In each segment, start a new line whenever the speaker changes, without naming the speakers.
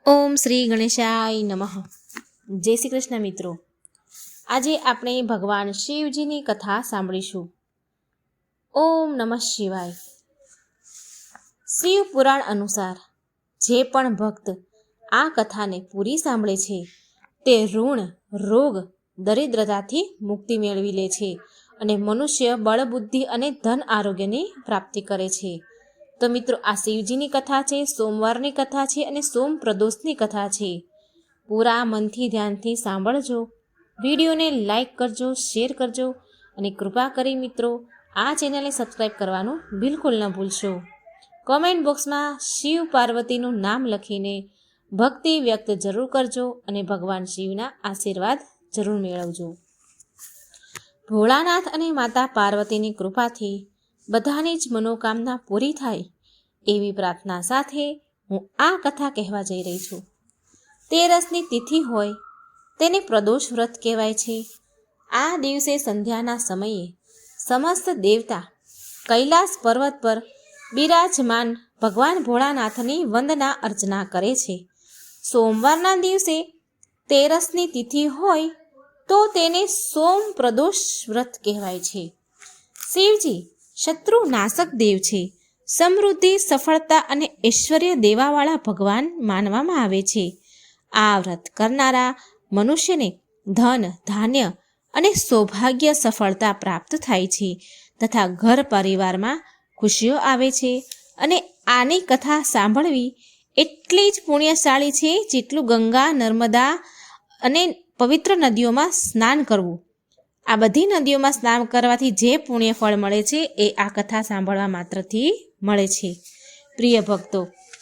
ઓમ શ્રી ગણેશાય નમઃ. જય શ્રી કૃષ્ણ મિત્રો. આજે આપણે ભગવાન શિવજીની કથા સાંભળીશું. ઓમ નમઃ શિવાય. શિવ પુરાણ અનુસાર જે પણ ભક્ત આ કથાને પૂરી સાંભળે છે તે ઋણ, રોગ, દરિદ્રતાથી મુક્તિ મેળવી લે છે અને મનુષ્ય બળ, બુદ્ધિ અને ધન આરોગ્યની પ્રાપ્તિ કરે છે. તો મિત્રો, આ શિવજીની કથા છે, સોમવારની કથા છે અને સોમ પ્રદોષની કથા છે. પૂરા મનથી ધ્યાનથી સાંભળજો. વિડીયોને લાઈક કરજો, શેર કરજો અને કૃપા કરી મિત્રો આ ચેનલને સબસ્ક્રાઈબ કરવાનું બિલકુલ ન ભૂલશો. કોમેન્ટ બોક્સમાં શિવ પાર્વતીનું નામ લખીને ભક્તિ વ્યક્ત જરૂર કરજો અને ભગવાન શિવના આશીર્વાદ જરૂર મેળવજો. ભોળાનાથ અને માતા પાર્વતીની કૃપાથી બધાની જ મનોકામના પૂરી થાય એવી પ્રાર્થના સાથે હું આ કથા કહેવા જઈ રહી છું. તેરસની તિથિ હોય તેને પ્રદોષ વ્રત કહેવાય છે. આ દિવસે સંધ્યાના સમયે સમસ્ત દેવતા કૈલાસ પર્વત પર બિરાજમાન ભગવાન ભોળાનાથની વંદના અર્ચના કરે છે. સોમવારના દિવસે તેરસની તિથિ હોય તો તેને સોમ પ્રદોષ વ્રત કહેવાય છે. શિવજી શત્રુ નાશક દેવ છે. સમૃદ્ધિ, સફળતા અને ઐશ્વર્ય દેવાવાળા ભગવાન માનવામાં આવે છે. આ વ્રત કરનારા મનુષ્યને ધન, ધાન્ય અને સૌભાગ્ય, સફળતા પ્રાપ્ત થાય છે તથા ઘર પરિવારમાં ખુશીઓ આવે છે. અને આની કથા સાંભળવી એટલી જ પુણ્યશાળી છે જેટલું ગંગા, નર્મદા અને પવિત્ર નદીઓમાં સ્નાન કરવું. આ બધી નદીઓમાં સ્નાન કરવાથી જે પુણ્ય ફળ મળે છે એ આ કથા સાંભળવા માત્રથી મળે છે. પ્રિય ભક્તો,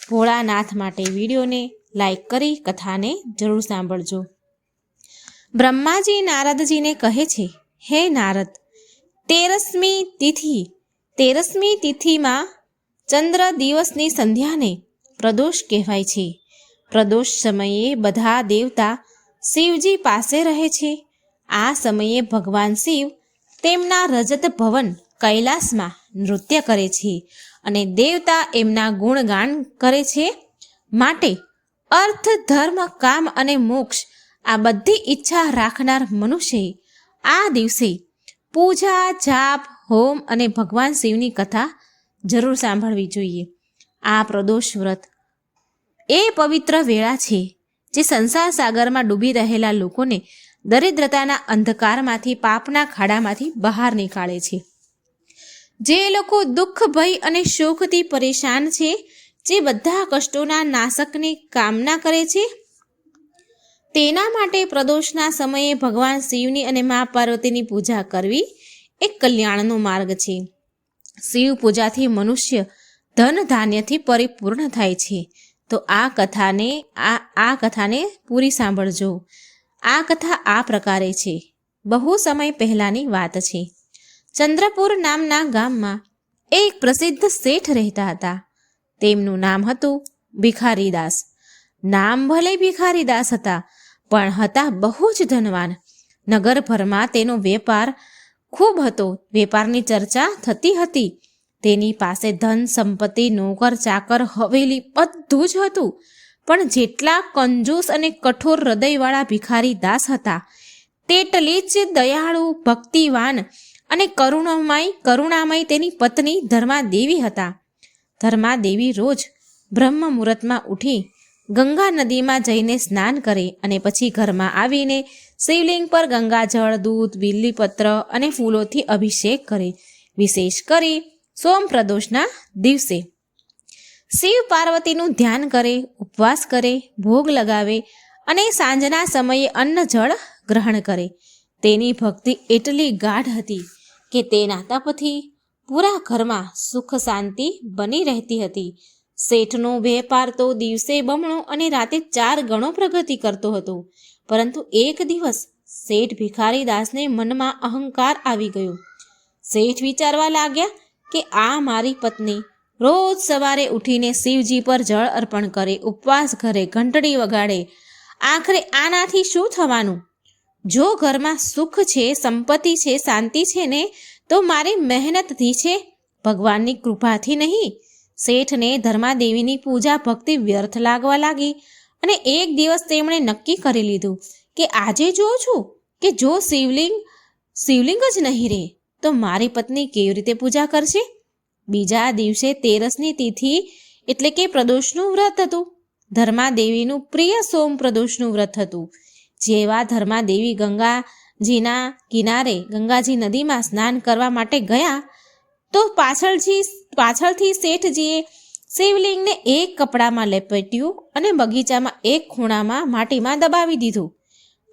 ભોળાનાથ માટે વિડીયોને લાઈક કરી કથાને જરૂર સાંભળજો. બ્રહ્માજી નારદજીને કહે છે, હે નારદ, તેરસમી તિથિમાં ચંદ્ર દિવસની સંધ્યાને પ્રદોષ કહેવાય છે. પ્રદોષ સમયે બધા દેવતા શિવજી પાસે રહે છે. આ સમયે ભગવાન શિવ તેમના રજત ભવન કૈલાસમાં નૃત્ય કરે છે અને દેવતા એમના ગુણગાન કરે છે. માટે અર્થ, ધર્મ, કામ અને મોક્ષ આ બધી ઈચ્છા રાખનાર મનુષ્યએ આ દિવસે પૂજા, જાપ, હોમ અને ભગવાન શિવની કથા જરૂર સાંભળવી જોઈએ. આ પ્રદોષ વ્રત એ પવિત્ર વેળા છે જે સંસાર સાગરમાં ડૂબી રહેલા લોકોને દરિદ્રતાના અંધકારમાંથી, પાપના ખાડામાંથી બહાર નીકાળે છે. જે લોકો દુઃખ, ભય અને શોકથી પરેશાન છે, જે બધા કષ્ટોના નાશકની કામના કરે છે, તેના માટે પ્રદોષના સમયે ભગવાન શિવની અને મા પાર્વતીની પૂજા કરવી એક કલ્યાણનો માર્ગ છે. શિવ પૂજાથી મનુષ્ય ધન, ધાન્યથી પરિપૂર્ણ થાય છે. તો આ કથાને પૂરી સાંભળજો. આ કથા આ પ્રકારે છે. બહુ સમય પહેલાંની વાત છે. ચંદ્રપુર નામના ગામમાં એક પ્રસિદ્ધ શેઠ રહેતા હતા. તેમનું નામ હતું ભિખારીદાસ. નામ ભલે ભિખારીદાસ હતા, પણ હતા બહુ જ ધનવાન. નગરભરમાં તેનો વેપાર ખૂબ હતો. વેપારની ચર્ચા થતી હતી. તેની પાસે ધન, સંપત્તિ, નોકર, ચાકર, હવેલી બધું જ હતું. પણ જેટલા કંજૂસ અને કઠોર હૃદયવાળા ભિખારી દાસ હતા, તેટલી જ દયાળુ, ભક્તિવાન અને કરુણામય તેની પત્ની ધર્માદેવી હતા. ધર્માદેવી રોજ બ્રહ્મ મુહૂર્તમાં ઉઠી ગંગા નદીમાં જઈને સ્નાન કરે અને પછી ઘરમાં આવીને શિવલિંગ પર ગંગાજળ, દૂધ, બીલીપત્ર અને ફૂલોથી અભિષેક કરે. વિશેષ કરી સોમ પ્રદોષના દિવસે શિવ પાર્વતીનું ધ્યાન કરે, ઉપવાસ કરે, ભોગ લગાવે અને સાંજના સમયે અન્ન જળ ગ્રહણ કરે. તેની ભક્તિ એટલી ગાઢ હતી કે તેના તપથી પૂરા ઘરમાં સુખ શાંતિ બની રહેતી હતી. શેઠનો વેપાર તો દિવસે બમણો અને રાતે 4 ગણો પ્રગતિ કરતો હતો. પરંતુ એક દિવસ શેઠ ભિખારીદાસને મનમાં અહંકાર આવી ગયો. શેઠ વિચારવા લાગ્યા કે આ મારી પત્ની રોજ સવારે ઉઠીને શિવજી પર જળ અર્પણ કરે, ઉપવાસ કરે, ઘંટડી વગાડે. આખરે આનાથી શું થવાનું? જો ઘરમાં સુખ છે, સંપત્તિ છે, શાંતિ છે ને, તો મારી મહેનતથી છે, ભગવાનની કૃપાથી નહીં. શેઠને ધર્માદેવીની પૂજા ભક્તિ વ્યર્થ લાગવા લાગી અને એક દિવસ તેમણે નક્કી કરી લીધું કે આજે જોઉં છું કે જો શિવલિંગ જ નહીં રહે તો મારી પત્ની કેવી રીતે પૂજા કરશે. બીજા દિવસે 13ની તિથિ એટલે કે પ્રદોષનું વ્રત હતું. ધર્માદેવીનું પ્રિય સોમ પ્રદોષનું વ્રત હતું. જેવા ધર્માદેવી ગંગાજીના કિનારે ગંગાજી નદીમાં સ્નાન કરવા માટે ગયા તો પાછળથી શેઠજીએ શિવલિંગને એક કપડામાં લપેટ્યું અને બગીચામાં એક ખૂણામાં માટીમાં દબાવી દીધું.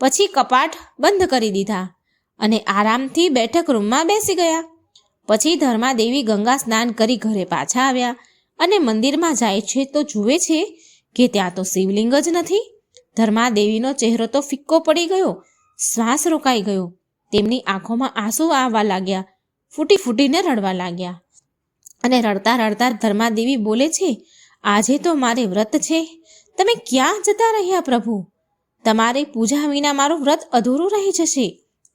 પછી કપાટ બંધ કરી દીધા અને આરામથી બેઠક રૂમમાં બેસી ગયા. પછી ધર્માદેવી ગંગા સ્નાન કરી ઘરે પાછા આવ્યા અને મંદિરમાં જાય છે તો જુએ છે કે ત્યાં તો શિવલિંગ જ નથી. ધર્માદેવીનો ચહેરો તો ફિક્કો પડી ગયો, શ્વાસ રોકાઈ ગયો. તેમની આંખોમાં આંસુ આવવા લાગ્યા, ફૂટીને રડવા લાગ્યા. અને રડતા રડતા ધર્માદેવી બોલે છે, આજે તો મારે વ્રત છે, તમે ક્યાં જતા રહ્યા પ્રભુ? તમારી પૂજા વિના મારું વ્રત અધૂરું રહી જશે.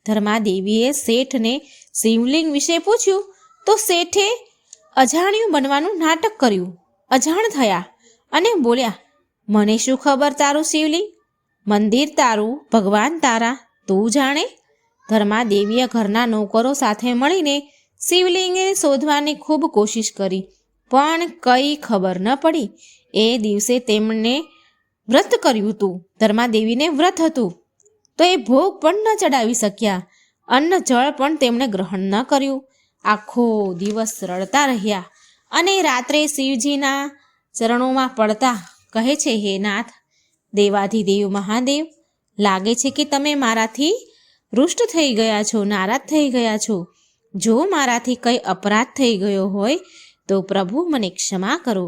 ધર્માદેવીએ શેઠને શિવલિંગ વિશે પૂછ્યું તો શેઠે અજાણ્યું બનવાનું નાટક કર્યું, અજાણ થયા અને બોલ્યા, મને શું ખબર તારું શિવલિંગ? મંદિર તારું, ભગવાન તારા, તું જાણે. ધર્માદેવીએ ઘરના નોકરો સાથે મળીને શિવલિંગને શોધવાની ખૂબ કોશિશ કરી, પણ કંઈ ખબર ન પડી. એ દિવસે તેમણે વ્રત કર્યું હતું. ધર્માદેવીને વ્રત હતું તો એ ભોગ પણ ન ચડાવી શક્યા. અન્ન જળ પણ તેમણે ગ્રહણ ન કર્યું. આખો દિવસ રડતા રહ્યા અને રાત્રે શિવજીના ચરણોમાં પડતા કહે છે, હે નાથ, દેવાધિદેવ મહાદેવ, લાગે છે કે તમે મારાથી રૂષ્ટ થઈ ગયા છો, નારાજ થઈ ગયા છો. જો મારાથી કંઈ અપરાધ થઈ ગયો હોય તો પ્રભુ મને ક્ષમા કરો.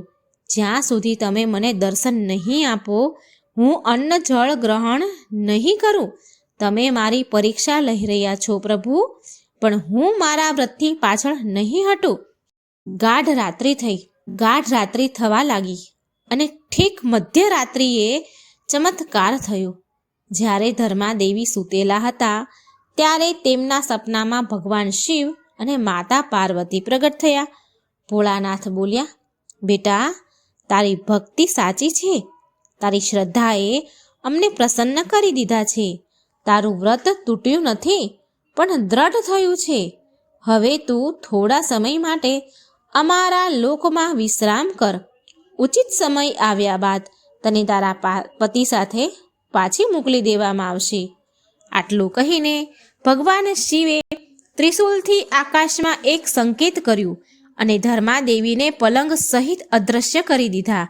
જ્યાં સુધી તમે મને દર્શન નહીં આપો, હું અન્ન જળ ગ્રહણ નહીં કરું. તમે મારી પરીક્ષા લઈ રહ્યા છો પ્રભુ, પણ હું મારા વ્રતથી પાછળ નહીં હટું. ગાઢ રાત્રિ થવા લાગી અને ઠીક મધ્યરાત્રિએ ચમત્કાર થયો. જ્યારે ધર્માદેવી સૂતેલા હતા ત્યારે તેમના સપનામાં ભગવાન શિવ અને માતા પાર્વતી પ્રગટ થયા. ભોળાનાથ બોલ્યા, બેટા, તારી ભક્તિ સાચી છે. તારી શ્રદ્ધાએ અમને પ્રસન્ન કરી દીધા છે. તારું વ્રત તૂટ્યું નથી પણ દ્રઢ થયું છે. હવે તું થોડા સમય માટે અમારા લોકમાં વિશ્રામ કર. ઉચિત સમય આવ્યા બાદ તને તારા પતિ સાથે પાછી મોકલી દેવામાં આવશે. આટલું કહીને ભગવાન શિવે ત્રિશૂલથી આકાશમાં એક સંકેત કર્યું અને ધર્માદેવીને પલંગ સહિત અદૃશ્ય કરી દીધા.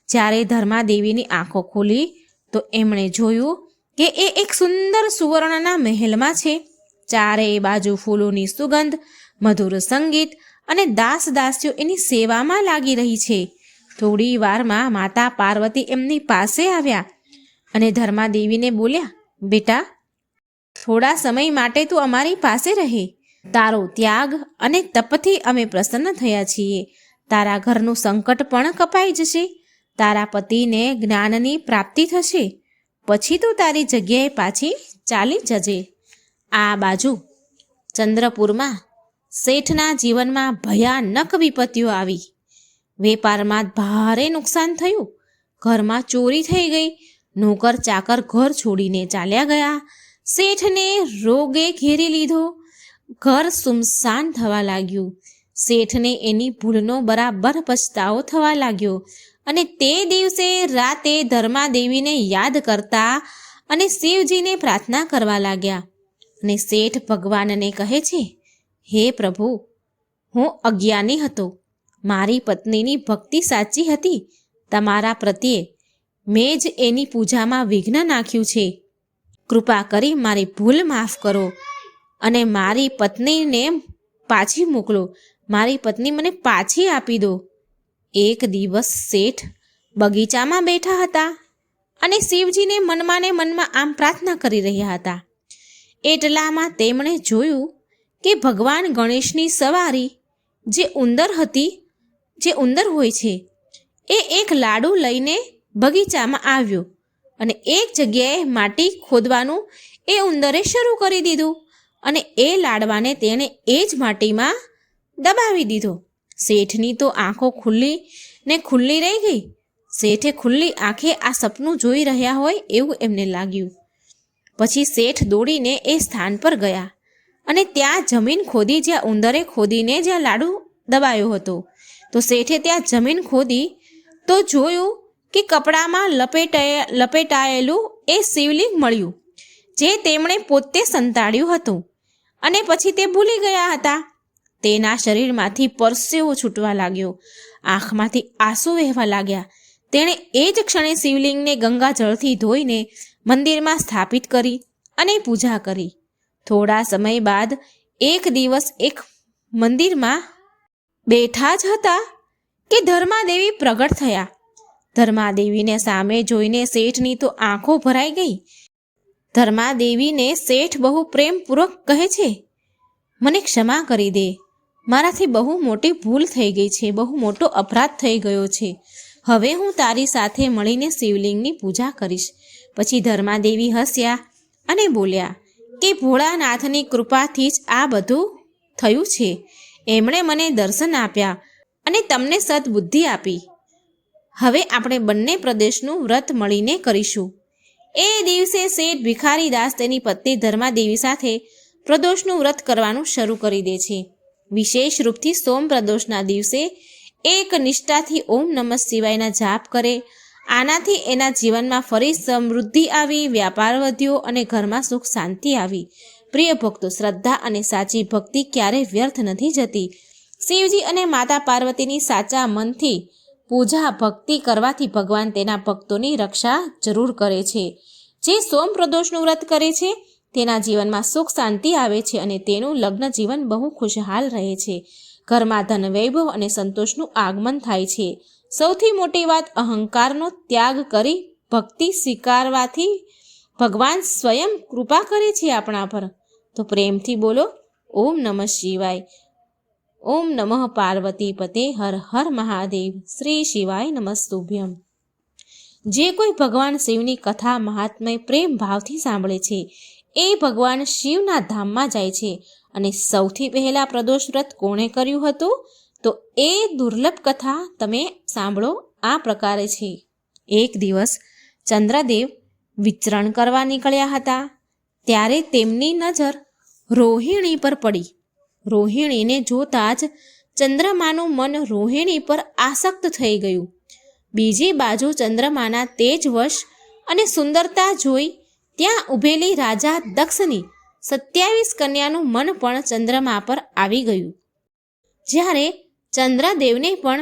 જ્યારે ધર્માદેવીની આંખો ખુલી તો એમણે જોયું કે એ એક સુંદર સુવર્ણના મહેલમાં છે. ચારેય બાજુ ફૂલોની સુગંધ, મધુર સંગીત અને દાસીઓ એની સેવામાં લાગી રહી છે. થોડી વારમાં માતા પાર્વતી એમની પાસે આવ્યા અને ધર્માદેવીને બોલ્યા, બેટા, થોડા સમય માટે તું અમારી પાસે રહે. તારો ત્યાગ અને તપથી અમે પ્રસન્ન થયા છીએ. તારા ઘરનું સંકટ પણ કપાઈ જશે. તારા પતિને જ્ઞાનની પ્રાપ્તિ થશે. પછી તું તારી જગ્યાએ પાછી ચાલી જજે. આ બાજુ ચંદ્રપુરમાં શેઠના જીવનમાં ભયાનક વિપત્તિઓ આવી. વેપારમાં ભારે નુકસાન થયું. ઘરમાં ચોરી થઈ ગઈ. નોકર ચાકર ઘર છોડીને ચાલ્યા ગયા. શેઠને રોગે ઘેરી લીધો. ઘર સુમસાન થવા લાગ્યું. શેઠને એની ભૂલનો બરાબર પછતાવો થવા લાગ્યો અને તે દિવસે રાતે ધર્માદેવીને યાદ કરતા અને શિવજીને પ્રાર્થના કરવા લાગ્યા. અને શેઠ ભગવાનને કહે છે, હે પ્રભુ, હું અજ્ઞાની હતો. મારી પત્નીની ભક્તિ સાચી હતી. તમારા પ્રત્યે મેં જ એની પૂજામાં વિઘ્ન નાખ્યું છે. કૃપા કરી મારી ભૂલ માફ કરો અને મારી પત્નીને પાછી મોકલો. મારી પત્ની મને પાછી આપી દો. એક દિવસ શેઠ બગીચામાં બેઠા હતા અને શિવજીને મનમાં ને મનમાં આમ પ્રાર્થના કરી રહ્યા હતા. એટલામાં તેમણે જોયું કે ભગવાન ગણેશની સવારી જે ઉંદર હોય છે એ એક લાડુ લઈને બગીચામાં આવ્યો અને એક જગ્યાએ માટી ખોદવાનું એ ઉંદરે શરૂ કરી દીધું અને એ લાડવાને તેણે એ જ માટીમાં દબાવી દીધો. શેઠની તો આંખો ખુલ્લી રહી ગઈ. શેઠે ખુલ્લી આંખે આ સપનું જોઈ રહ્યા હોય એવું એમને લાગ્યું. પછી શેઠ દોડીને એ સ્થાન પર ગયા અને ત્યાં જમીન ખોદી જ્યાં ઉંદરે ખોદીને જ્યાં લાડુ દબાયો હતો. તો શેઠે ત્યાં જમીન ખોદી તો જોયું કે કપડામાં લપેટાયેલું એ શિવલિંગ મળ્યું, જે તેમણે પોતે સંતાડ્યું હતું. અને પછી તે ભૂલી ગયા હતા. તેના શરીરમાંથી પરસેવો છૂટવા લાગ્યો, આંખમાંથી આંસુ વહેવા લાગ્યા. તેણે એ જ ક્ષણે શિવલિંગને ગંગાજળથી ધોઈને મંદિરમાં સ્થાપિત કરી અને પૂજા કરી. થોડા સમય બાદ એક દિવસ એક મંદિરમાં બેઠા જ હતા કે ધર્માદેવી પ્રગટ થયા. ધર્માદેવીને સામે જોઈને શેઠની તો આંખો ભરાઈ ગઈ. ધર્માદેવીને શેઠ બહુ પ્રેમપૂર્વક કહે છે, મને ક્ષમા કરી દે, મારાથી બહુ મોટી ભૂલ થઈ ગઈ છે, બહુ મોટો અપરાધ થઈ ગયો છે. હવે હું તારી સાથે મળીને શિવલિંગની પૂજા કરીશ. પછી ધર્માદેવી હસ્યા અને બોલ્યા કે ભોળાનાથની કૃપાથી જ આ બધું થયું છે. એમણે મને દર્શન આપ્યા અને તમને સદબુદ્ધિ આપી. હવે આપણે બંને પ્રદેશનું વ્રત મળીને કરીશું. એ દિવસે શેઠ ભિખારીદાસ તેની પત્ની ધર્માદેવી સાથે પ્રદોષનું વ્રત કરવાનું શરૂ કરી દે છે. વિશેષ રૂપથી સોમ પ્રદોષના દિવસે એક નિષ્ઠાથી ઓમ નમઃ શિવાયના જાપ કરે. આનાથી એના જીવનમાં ફરી સમૃદ્ધિ આવી, વ્યાપાર વધ્યો અને ઘરમાં સુખ શાંતિ આવી. પ્રિય ભક્તો, શ્રદ્ધા અને સાચી ભક્તિ ક્યારેય વ્યર્થ નથી જતી. શિવજી અને માતા પાર્વતીની સાચા મનથી પૂજા ભક્તિ કરવાથી ભગવાન તેના ભક્તોની રક્ષા જરૂર કરે છે. જે સોમ પ્રદોષનું વ્રત કરે છે તેના જીવનમાં સુખ શાંતિ આવે છે અને તેનું લગ્ન જીવન બહુ ખુશહાલ રહે છે. ઘરમાં ધન વૈભવ અને સંતોષનું આગમન થાય છે. સૌથી મોટી વાત, અહંકારનો ત્યાગ કરી ભક્તિ સ્વીકારવાથી ભગવાન સ્વયં કૃપા કરે છે આપણા પર. તો પ્રેમથી બોલો ઓમ નમઃ શિવાય. ઓમ નમઃ પાર્વતી પતે હર હર મહાદેવ. શ્રી શિવાય નમસ્તુભ્યમ. જે કોઈ ભગવાન શિવની કથા મહાત્મય પ્રેમ ભાવથી સાંભળે છે એ ભગવાન શિવના ધામમાં જાય છે. અને સૌથી પહેલાં પ્રદોષ વ્રત કોણે કર્યું હતું? તો એ દુર્લભ કથા તમે સાંભળો. આ પ્રકારે છે. એક દિવસ ચંદ્રદેવ વિચરણ કરવા નીકળ્યા હતા. ત્યારે તેમની નજર રોહિણી પર પડી. રોહિણીને જોતાં જ ચંદ્રમાનું મન રોહિણી પર આસક્ત થઈ ગયું. બીજી બાજુ ચંદ્રમાના તેજવશ અને સુંદરતા જોઈ ત્યાં ઊભેલી રાજા દક્ષની 27 કન્યાનું મન પણ ચંદ્રમા પર આવી ગયું. જ્યારે ચંદ્રદેવને પણ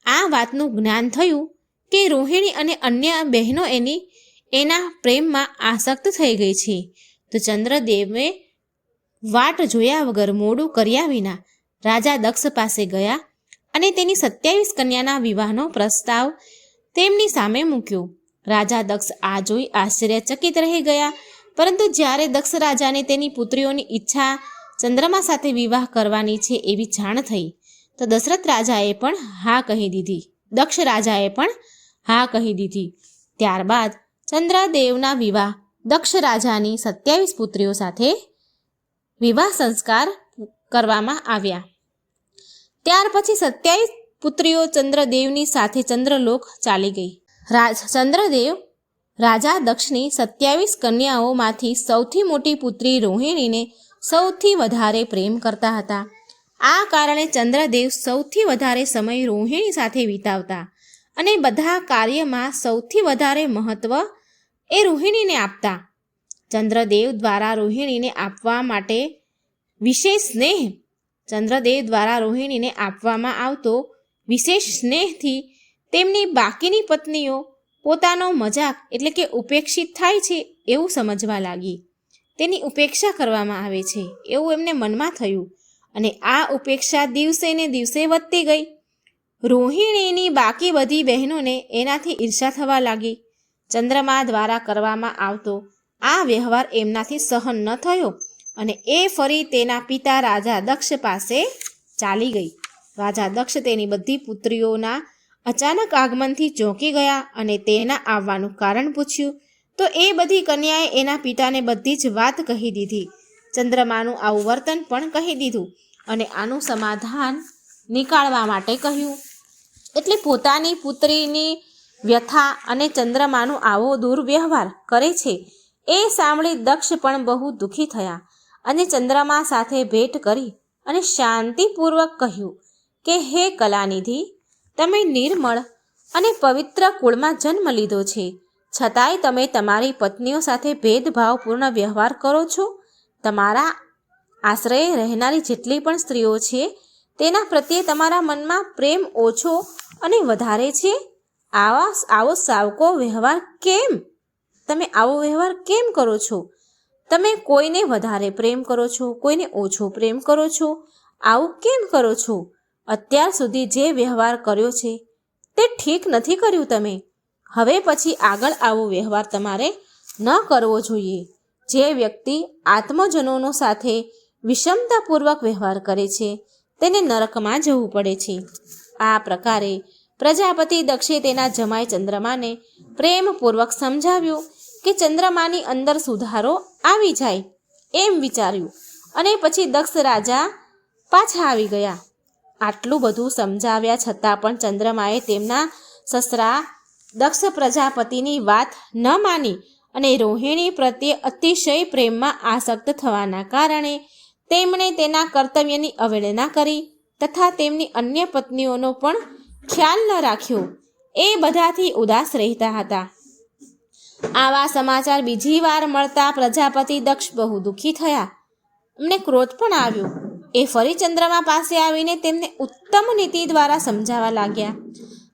આ વાતનું જ્ઞાન થયું કે રોહિણી અને અન્ય બહેનો એના પ્રેમમાં આસક્ત થઈ ગઈ છે, તો ચંદ્રદેવે વાટ જોયા વગર મોડું કર્યા વિના રાજા દક્ષ પાસે ગયા અને તેની 27 કન્યાના વિવાહનો પ્રસ્તાવ તેમની સામે મૂક્યો. રાજા દક્ષ આ જોઈ આશ્ચર્યચકિત રહી ગયા. પરંતુ જ્યારે દક્ષ રાજાને તેની પુત્રીઓની ઈચ્છા ચંદ્રમા સાથે વિવાહ કરવાની છે એવી જાણ થઈ, તો દશરથ રાજાએ પણ હા કહી દીધી. દક્ષ રાજાએ પણ હા કહી દીધી. ત્યારબાદ ચંદ્રદેવના વિવાહ દક્ષ રાજાની 27 પુત્રીઓ સાથે વિવાહ સંસ્કાર કરવામાં આવ્યા. ત્યાર પછી 27 પુત્રીઓ ચંદ્રદેવની સાથે ચંદ્રલોક ચાલી ગઈ. ચંદ્રદેવ રાજા દક્ષની 27 કન્યાઓમાંથી સૌથી મોટી પુત્રી રોહિણીને સૌથી વધારે પ્રેમ કરતા હતા. આ કારણે ચંદ્રદેવ સૌથી વધારે સમય રોહિણી સાથે વિતાવતા અને બધા કાર્યમાં સૌથી વધારે મહત્વ એ રોહિણીને આપતા. ચંદ્રદેવ દ્વારા રોહિણીને આપવા માટે વિશેષ સ્નેહ ચંદ્રદેવ દ્વારા રોહિણીને આપવામાં આવતો વિશેષ સ્નેહથી તેમની બાકીની પત્નીઓ પોતાનો મજાક એટલે કે ઉપેક્ષિત થાય છે એવું સમજવા લાગી. તેની ઉપેક્ષા કરવામાં આવે છે એવું એમને મનમાં થયું અને આ ઉપેક્ષા દિવસે ને દિવસે વધતી ગઈ. રોહિણીની બાકી બધી બહેનોને એનાથી ઈર્ષા થવા લાગી. ચંદ્રમા દ્વારા કરવામાં આવતો આ વ્યવહાર એમનાથી સહન ન થયો અને એ ફરી તેના પિતા રાજા દક્ષ પાસે ચાલી ગઈ. રાજા દક્ષ તેની બધી પુત્રીઓના અચાનક આગમનથી ચોંકી ગયા અને તેના આવવાનું કારણ પૂછ્યું, તો એ બધી કન્યાએ એના પિતાને બધી જ વાત કહી દીધી. ચંદ્રમાનું આવું વર્તન પણ કહી દીધું અને આનું સમાધાન નીકાળવા માટે કહ્યું. એટલે પોતાની પુત્રીની વ્યથા અને ચંદ્રમાનો આવો દુર્વ્યવહાર કરે છે એ સાંભળી દક્ષ પણ બહુ દુઃખી થયા અને ચંદ્રમા સાથે ભેટ કરી અને શાંતિપૂર્વક કહ્યું કે હે કલાનિધિ, તમે નિર્મળ અને પવિત્ર કુળમાં જન્મ લીધો છે, છતાંય તમે તમારી પત્નીઓ સાથે ભેદભાવપૂર્ણ વ્યવહાર કરો છો. તમારા આશ્રયે રહેનારી જેટલી પણ સ્ત્રીઓ છે તેના પ્રત્યે તમારા મનમાં પ્રેમ ઓછો અને વધારે છે. આવો સાવકો વ્યવહાર કેમ? તમે આવો વ્યવહાર કેમ કરો છો? તમે કોઈને વધારે પ્રેમ કરો છો, કોઈને ઓછો પ્રેમ કરો છો. આવું કેમ કરો છો? અત્યાર સુધી જે વ્યવહાર કર્યો છે તે ઠીક નથી કર્યું તમે. હવે પછી આગળ આવો વ્યવહાર તમારે ન કરવો જોઈએ. જે વ્યક્તિ આત્મજનોનો સાથે વિષમતાપૂર્વક વ્યવહાર કરે છે તેને નરકમાં જવું પડે છે. આ પ્રકારે પ્રજાપતિ દક્ષે તેના જમાઈ ચંદ્રમાને પ્રેમપૂર્વક સમજાવ્યું કે ચંદ્રમાની અંદર સુધારો આવી જાય એમ વિચાર્યું અને પછી દક્ષ રાજા પાછા આવી ગયા. આટલું બધું સમજાવ્યા છતાં પણ ચંદ્રમાએ તેમના સસરા દક્ષ પ્રજાપતિની વાત ન માની અને રોહિણી પ્રત્યે અતિશય પ્રેમમાં આસક્ત થવાના કારણે તેમણે તેના કર્તવ્યની અવહેલના કરી તથા તેમની અન્ય પત્નીઓનો પણ ખ્યાલ ન રાખ્યો. એ બધાથી ઉદાસ રહેતા હતા. આવા સમાચાર બીજી વાર મળતા પ્રજાપતિ દક્ષ બહુ દુઃખી થયા. એમને ક્રોધ પણ આવ્યો. એ ફરી ચંદ્રમા પાસે આવીને તેમને ઉત્તમ નીતિ દ્વારા સમજાવવા લાગ્યા.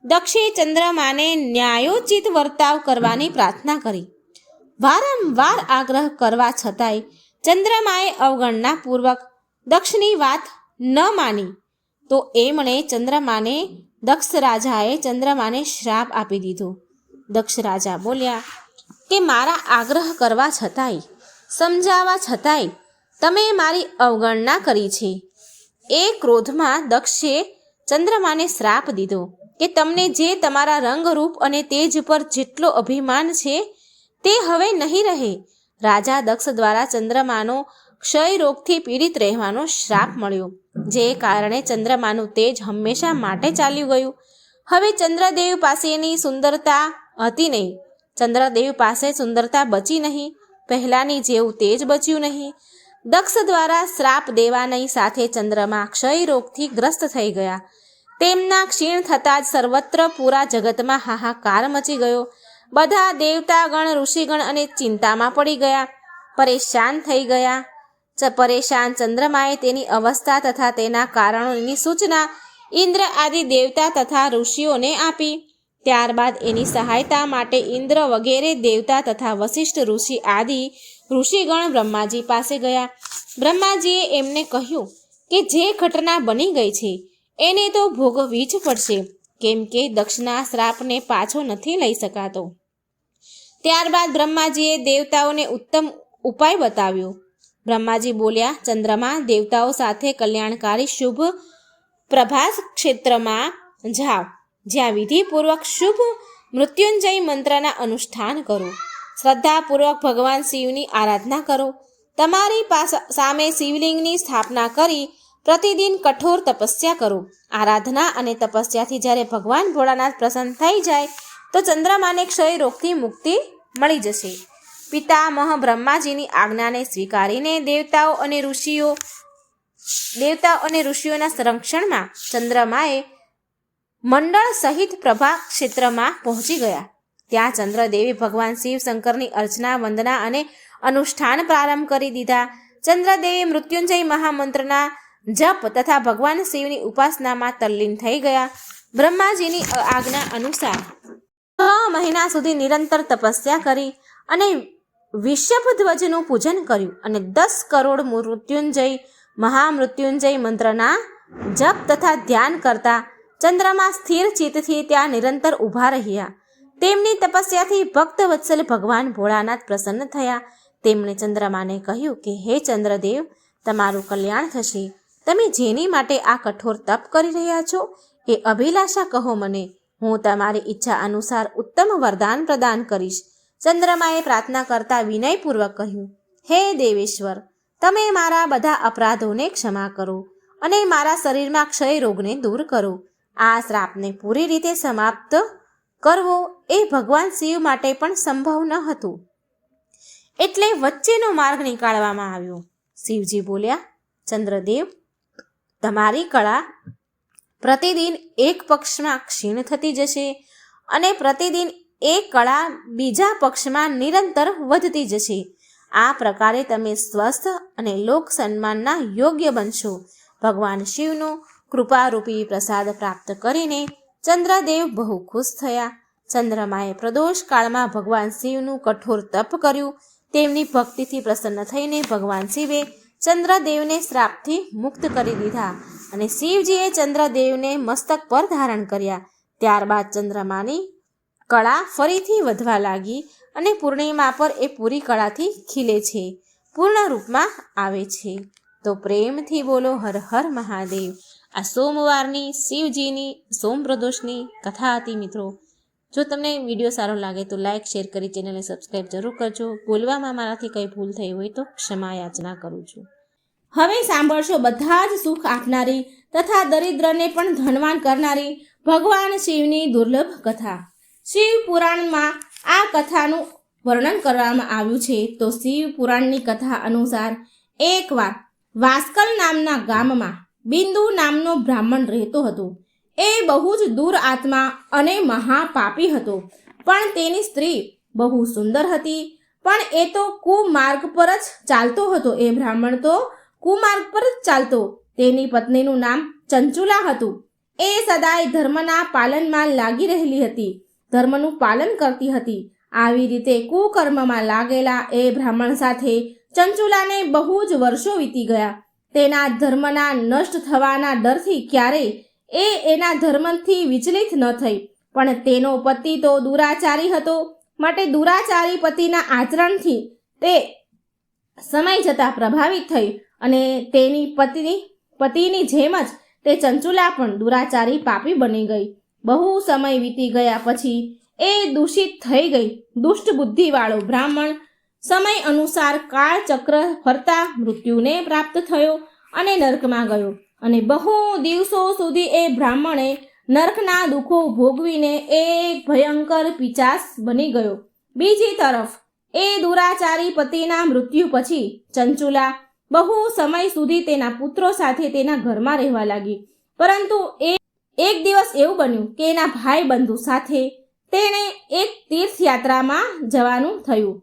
દક્ષે ચંદ્રમાને ન્યાયોચિત વર્તાવ કરવાની પ્રાર્થના કરી. વારંવાર આગ્રહ કરવા છતાંય ચંદ્રમાએ અવગણનાપૂર્વક દક્ષની વાત ન માની તો દક્ષ રાજાએ ચંદ્રમાને શ્રાપ આપી દીધો. દક્ષ રાજા બોલ્યા કે મારા આગ્રહ કરવા છતાંય, સમજાવવા છતાંય તમે મારી અવગણના કરી છે. એ ક્રોધમાં દક્ષે ચંદ્રમાને શ્રાપ દીધો કે તમને જે તમારા રંગરૂપ અને તેજ પર જેટલો અભિમાન છે તે હવે નહીં રહે. રાજા દક્ષ દ્વારા ચંદ્રમાનો ક્ષય રોગથી પીડિત રહેવાનો શ્રાપ મળ્યો, જે કારણે ચંદ્રમાનું તેજ હંમેશા માટે ચાલ્યું ગયું. હવે ચંદ્રદેવ પાસેની સુંદરતા હતી નહીં. ચંદ્રદેવ પાસે સુંદરતા બચી નહીં. પહેલાંની જેવું તેજ બચ્યું નહીં. દક્ષ દ્વારા શ્રાપ દેવાની સાથે ચંદ્રમા ક્ષય રોગથી ગ્રસ્ત થઈ ગયા. તેમના ક્ષીણ થતાં જ સર્વત્ર પૂરા જગતમાં હાહાકાર મચી ગયો. બધા દેવતાગણ, ઋષિગણ અને ચિંતામાં પડી ગયા, પરેશાન થઈ ગયા. પરેશાન ચંદ્રમાએ તેની અવસ્થા તથા તેના કારણોની સૂચના ઇન્દ્ર આદિ દેવતા તથા ઋષિઓને આપી. ત્યારબાદ એની સહાયતા માટે ઇન્દ્ર વગેરે દેવતા તથા વશિષ્ઠ ઋષિ આદિ ઋષિગણ બ્રહ્માજી પાસે ગયા. બ્રહ્માજીએ એમને કહ્યું કે જે ઘટના બની ગઈ છે એને તો ભોગવવી જ પડશે, કેમ કે દક્ષના શ્રાપને પાછો નથી લઈ શકાતો. ત્યારબાદ બ્રહ્માજીએ દેવતાઓને ઉત્તમ ઉપાય બતાવ્યો. બ્રહ્માજી બોલ્યા, ચંદ્રમા, દેવતાઓ સાથે કલ્યાણકારી શુભ પ્રભાસ ક્ષેત્રમાં જાઓ, જ્યાં વિધિપૂર્વક શુભ મૃત્યુંજય મંત્રના અનુષ્ઠાન કરો. શ્રદ્ધાપૂર્વક ભગવાન શિવની આરાધના કરો. તમારી સામે શિવલિંગની સ્થાપના કરી પ્રતિદિન કઠોર તપસ્યા કરો. આરાધના અને તપસ્યાથી જ્યારે ભગવાન ભોળાનાથ પ્રસન્ન થઈ જાય તો ચંદ્રમાને ક્ષય રોગથી મુક્તિ મળી જશે. પિતામહ બ્રહ્માજીની આજ્ઞાને સ્વીકારીને દેવતાઓ અને ઋષિઓના સંરક્ષણમાં ચંદ્રમાએ મંડળ સહિત પ્રભા ક્ષેત્રમાં પહોંચી ગયા. ત્યાં ચંદ્રદેવે ભગવાન શિવ શંકરની અર્ચના, વંદના અને અનુષ્ઠાન પ્રારંભ કરી દીધા. ચંદ્રદેવે મૃત્યુંજય મહામંત્રના જપ તથા ભગવાન શિવની ઉપાસનામાં તલ્લીન થઈ ગયા. બ્રહ્માજીની આજ્ઞા અનુસાર 6 મહિના સુધી નિરંતર તપસ્યા કરી અને વિષભધ્વજનું પૂજન કર્યું અને 10 કરોડ મહામૃત્યુંજય મંત્રના જપ તથા ધ્યાન કરતા ચંદ્રમા સ્થિર ચિત્તથી ત્યાં નિરંતર ઊભા રહ્યા. તેમની તપસ્યાથી ભક્ત વત્સલ ભગવાન ભોળાનાથ પ્રસન્ન થયા. તેમણે ચંદ્રમાને કહ્યું કે હે ચંદ્રદેવ, તમારું કલ્યાણ થશે. તમે જેની માટે આ કઠોર તપ કરી રહ્યા છો એ અભિલાષા કહો મને. હું તમારી ઈચ્છા અનુસાર ઉત્તમ વરદાન પ્રદાન કરીશ. ચંદ્રમાએ પ્રાર્થના કરતા વિનયપૂર્વક કહ્યું, હે દેવેશ્વર, તમે મારા બધા અપરાધોને ક્ષમા કરો અને મારા શરીરમાં ક્ષય રોગને દૂર કરો. આ શ્રાપને પૂરી રીતે સમાપ્ત કરવો એ ભગવાન શિવ માટે પણ સંભવ ન હતું. એટલે વચ્ચેનો માર્ગ નીકાળવામાં આવ્યો. શિવજી બોલ્યા, ચંદ્રદેવ, તમારી કળા પ્રતિદિન એક પક્ષમાં ક્ષીણ થતી જશે અને પ્રતિદિન એ કળા બીજા પક્ષમાં નિરંતર વધતી જશે. આ પ્રકારે તમે સ્વસ્થ અને લોક સન્માનના યોગ્ય બનશો. ભગવાન શિવનો કૃપારૂપી પ્રસાદ પ્રાપ્ત કરીને ચંદ્રદેવ બહુ ખુશ થયા. ચંદ્રમાએ પ્રદોષ કાળમાં ભગવાન શિવનું કઠોર તપ કર્યું. તેમની ભક્તિથી પ્રસન્ન થઈને ભગવાન શિવે ચંદ્રદેવને શ્રાપથી મુક્ત કરી દીધા અને શિવજીએ ચંદ્રદેવને મસ્તક પર ધારણ કર્યા. ત્યારબાદ ચંદ્રમાની કળા ફરીથી વધવા લાગી અને પૂર્ણિમા પર એ પૂરી કળાથી ખીલે છે, પૂર્ણ રૂપમાં આવે છે. તો પ્રેમથી બોલો હર હર મહાદેવ. આ સોમવારની શિવજીની સોમ પ્રદોષની કથા હતી મિત્રો. જો તમને વિડીયો સારો લાગે તો લાઇક શેર કરી ચેનલને સબસ્ક્રાઈબ જરૂર કરજો. બોલવામાં મારાથી કંઈ ભૂલ થઈ હોય તો ક્ષમા યાચના કરું છું. હવે સાંભળશો બધા જ સુખ આપનારી તથા દરિદ્રને પણ ધનવાન કરનારી ભગવાન શિવની દુર્લભ કથા. શિવ પુરાણમાં આ કથાનું વર્ણન કરવામાં આવ્યું છે. તો શિવ પુરાણની કથા અનુસાર એકવાર વાસ્કલ નામના ગામમાં બિંદુ નામનો બ્રાહ્મણ રહેતો હતો. એ બહુ જ દૂર આત્મા અને મહાપાપી હતો, પણ તેની સ્ત્રી બહુ સુંદર હતી. પણ એ તો કુમાર્ગ પર જ ચાલતો હતો. એ બ્રાહ્મણ તો કુમાર્ગ પર જ ચાલતો. તેની પત્નીનું નામ ચંચુલા હતું. એ સદાય ધર્મના પાલનમાં લાગી રહેલી હતી, ધર્મનું પાલન કરતી હતી. આવી રીતે કુકર્મમાં લાગેલા એ બ્રાહ્મણ સાથે ચંચુલાને બહુ જ વર્ષો વીતી ગયા. તેના ધર્મના નષ્ટ થવાના ડરથી ક્યારેય એના ધર્મથી વિચલિત ન થઈ. પણ તેનો પતિ તો દુરાચારી હતો, માટે દુરાચારી પતિના આચરણથી તે સમય જતાં પ્રભાવિત થઈ અને તેની પતિની જેમ જ તે ચંચુલા પણ દુરાચારી પાપી બની ગઈ. બહુ સમય વીતી ગયા પછી એ દૂષિત થઈ ગઈ. દુષ્ટ બુદ્ધિવાળો બ્રાહ્મણ સમય અનુસાર કાળચક્ર ફરતા મૃત્યુને પ્રાપ્ત થયો અને નરકમાં ગયો. અને બહુ દિવસો સુધી એ બ્રાહ્મણે નરકના દુઃખો ભોગવીને એક ભયંકર પિશાચ બની ગયો. બીજી તરફ એ દુરાચારી પતિના મૃત્યુ પછી ચંચુલા બહુ સમય સુધી તેના પુત્રો સાથે તેના ઘરમાં રહેવા લાગી. પરંતુ એક દિવસ એવું બન્યું કે એના ભાઈ બંધુ સાથે તેણે એક તીર્થયાત્રામાં જવાનું થયું.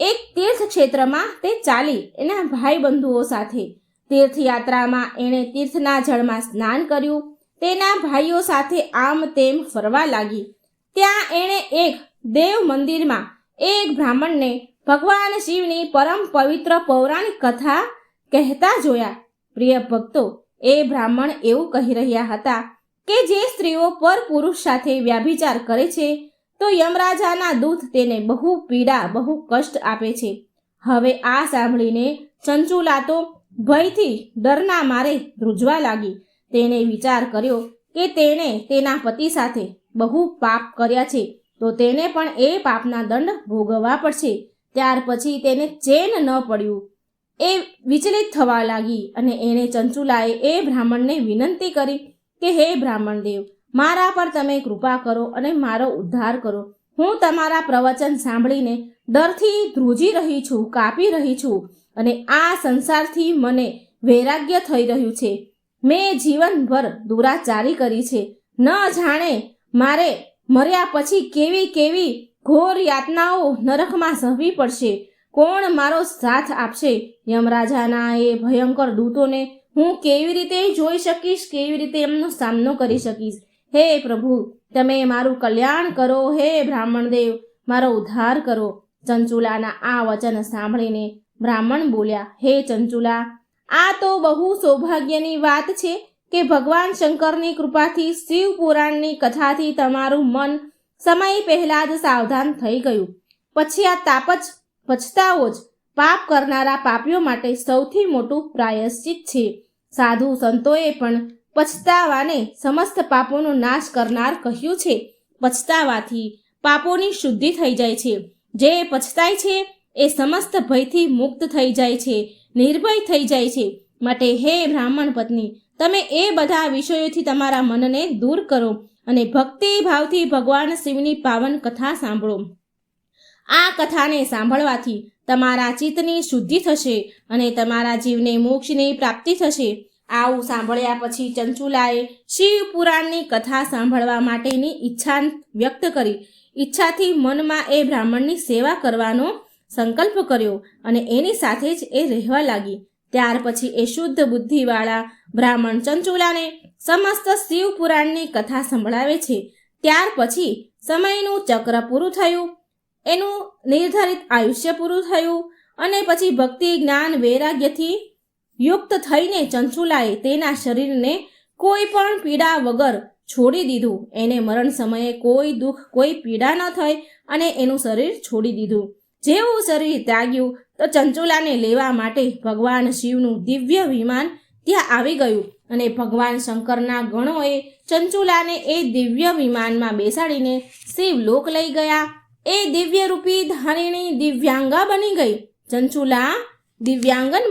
એક તીર્થ ક્ષેત્રમાં તે ચાલી એના ભાઈ બંધુઓ સાથે. તીર્થયાત્રામાં એણે તીર્થના જળમાં સ્નાન કર્યું. તેના ભાઈઓ સાથે આમ તેમ ફરવા લાગી. ત્યાં એણે એક દેવ મંદિરમાં એક બ્રાહ્મણને ભગવાન શિવની પરમ પવિત્ર પૌરાણિક કથા કહેતા જોયા. પ્રિય ભક્તો, એ બ્રાહ્મણ એવું કહી રહ્યા હતા કે જે સ્ત્રીઓ પર પુરુષ સાથે વ્યાભિચાર કરે છે તો યમરાજાના દૂત તેને બહુ પીડા, બહુ કષ્ટ આપે છે. હવે આ સાંભળીને ચંચુલા તો ભયથી ડરના મારે ધ્રુજવા લાગી. તેણે વિચાર કર્યો કે તેણે તેના પતિ સાથે બહુ પાપ કર્યા છે તો તેને પણ એ પાપના દંડ ભોગવવા પડશે. ત્યાર પછી તેને ચેન ન પડ્યું. એ વિચલિત થવા લાગી અને એણે ચંચુલાએ એ બ્રાહ્મણને વિનંતી કરી કે હે બ્રાહ્મણ દેવ, મારા પર તમે કૃપા કરો અને મારો ઉદ્ધાર કરો. હું તમારા પ્રવચન સાંભળીને ડરથી ધ્રુજી રહી છું, કાપી રહી છું અને આ સંસારથી મને વૈરાગ્ય થઈ રહ્યું છે. મેં જીવનભર દુરાચારી કરી છે. ન જાણે મારે મર્યા પછી કેવી કેવી ઘોર યાતનાઓ નરકમાં સહવી પડશે. કોણ મારો સાથ આપશે? યમરાજાના એ ભયંકર દૂતોને હું કેવી રીતે જોઈ શકીશ? કેવી રીતે એમનો સામનો કરી શકીશ? હે પ્રભુ, તમે મારું કલ્યાણ કરો. હે બ્રાહ્મણ દેવ, મારો ઉદ્ધાર કરો. ચંચુલાના આ વચન સાંભળીને બ્રાહ્મણ બોલ્યા, હે ચંચુલા, આ તો બહુ સૌભાગ્યની વાત છે કે ભગવાન શંકરની કૃપાથી શિવ પુરાણની કથાથી તમારું મન સમય પહેલા જ સાવધાન થઈ ગયું. પછી આ પછતાવો જ પાપ કરનારા પાપીઓ માટે સૌથી મોટું પ્રાયશ્ચિત છે. સાધુ સંતોએ પણ પછતાવાને સમસ્ત પાપોનો નાશ કરનાર કહ્યું છે. પછતાવાથી પાપોની શુદ્ધિ થઈ જાય છે. જે પછતાય છે એ સમસ્ત ભયથી મુક્ત થઈ જાય છે, નિર્ભય થઈ જાય છે. માટે હે બ્રાહ્મણ પત્ની, તમે એ બધા વિષયોથી તમારા મનને દૂર કરો અને ભક્તિ ભાવથી ભગવાન શિવની પાવન કથા સાંભળો. આ કથાને સાંભળવાથી તમારા ચિત્તની શુદ્ધિ થશે અને તમારા જીવને મોક્ષની પ્રાપ્તિ થશે. આવું સાંભળ્યા પછી ચંચુલાએ શિવ પુરાણની કથા સાંભળવા માટેની ઈચ્છા વ્યક્ત કરી. ઈચ્છાથી મનમાં એ બ્રાહ્મણની સેવા કરવાનો સંકલ્પ કર્યો અને એની સાથે જ એ રહેવા લાગી. ત્યાર પછી એ શુદ્ધ બુદ્ધિવાળા બ્રાહ્મણ ચંચુલાને સમસ્ત શિવ પુરાણની કથા સંભળાવે છે. ત્યાર પછી સમયનું ચક્ર પૂરું થયું, એનું નિર્ધારિત આયુષ્ય પૂરું થયું અને પછી ભક્તિ જ્ઞાન વૈરાગ્યથી યુક્ત થઈને ચંચુલાએ તેના શરીરને કોઈ પણ પીડા વગર છોડી દીધું. એને મરણ સમયે કોઈ દુઃખ કોઈ પીડા ન થઈ અને એનું શરીર છોડી દીધું. જેવું શરીર ત્યાગ્યું તો ચંચુલાને લેવા માટે ભગવાન શિવનું દિવ્ય વિમાન ત્યાં આવી ગયું અને ભગવાન શંકરના ગણોએ ચંચુલાને એ દિવ્ય વિમાનમાં બેસાડીને શિવલોક લઈ ગયા. એ દિવ્ય રૂપી ધારિણી દિવ્યાંગા બની ગઈ. ચંચુલા દિવ્યાંગન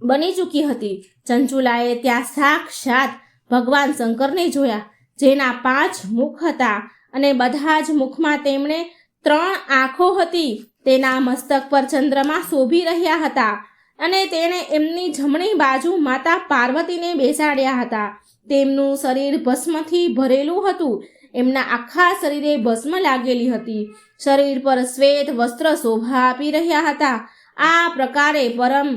બની ચૂકી હતી. ચંચુલાએ ત્યાં સાક્ષાત ભગવાન શંકરને જોયા, જેના 5 મુખ હતા અને બધા જ મુખમાં તેમણે 3 આંખો હતી. તેના મસ્તક પર ચંદ્રમા શોભી રહ્યા હતા અને તેણે એમની જમણી બાજુ માતા પાર્વતીને બેસાડ્યા હતા. તેમનું શરીર ભસ્મથી ભરેલું હતું. એમના આખા શરીરે ભસ્મ લાગેલી હતી. શરીર પર શ્વેત વસ્ત્ર શોભા આપી રહ્યા હતા. આ પ્રકારે પરમ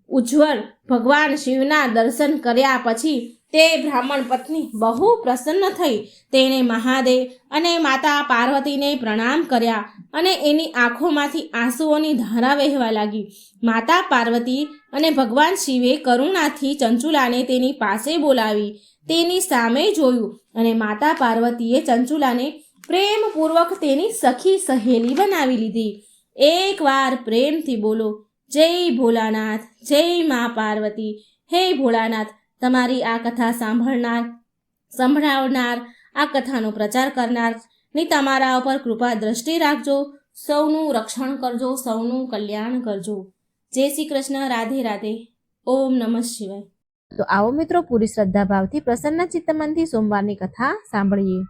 ઉજ્જવળ ભગવાન શિવના દર્શન કર્યા પછી તે બ્રાહ્મણ પત્ની બહુ પ્રસન્ન થઈ. તેણે મહાદેવ અને માતા પાર્વતીને પ્રણામ કર્યા અને એની આંખોમાંથી આંસુઓની ધારા વહેવા લાગી. માતા પાર્વતી અને ભગવાન શિવે કરુણાથી ચંચુલાને તેની પાસે બોલાવી તેની સામે જોયું અને માતા પાર્વતીએ ચંચુલાને પ્રેમપૂર્વક તેની સખી સહેલી બનાવી લીધી. એકવાર પ્રેમથી બોલો, જય ભોલાનાથ, જય મા પાર્વતી. હે ભોળાનાથ, તમારી આ કથા સંભળાવનાર, આ કથાનો પ્રચાર કરનાર ને તમારા ઉપર કૃપા દ્રષ્ટિ રાખજો. સૌનું રક્ષણ કરજો, સૌનું કલ્યાણ કરજો. જય શ્રી કૃષ્ણ. રાધે રાધે. ઓમ નમઃ શિવાય. તો આવો મિત્રો, પૂરી શ્રદ્ધા ભાવથી પ્રસન્ન ચિત્તમનથી સોમવારની કથા સાંભળીએ.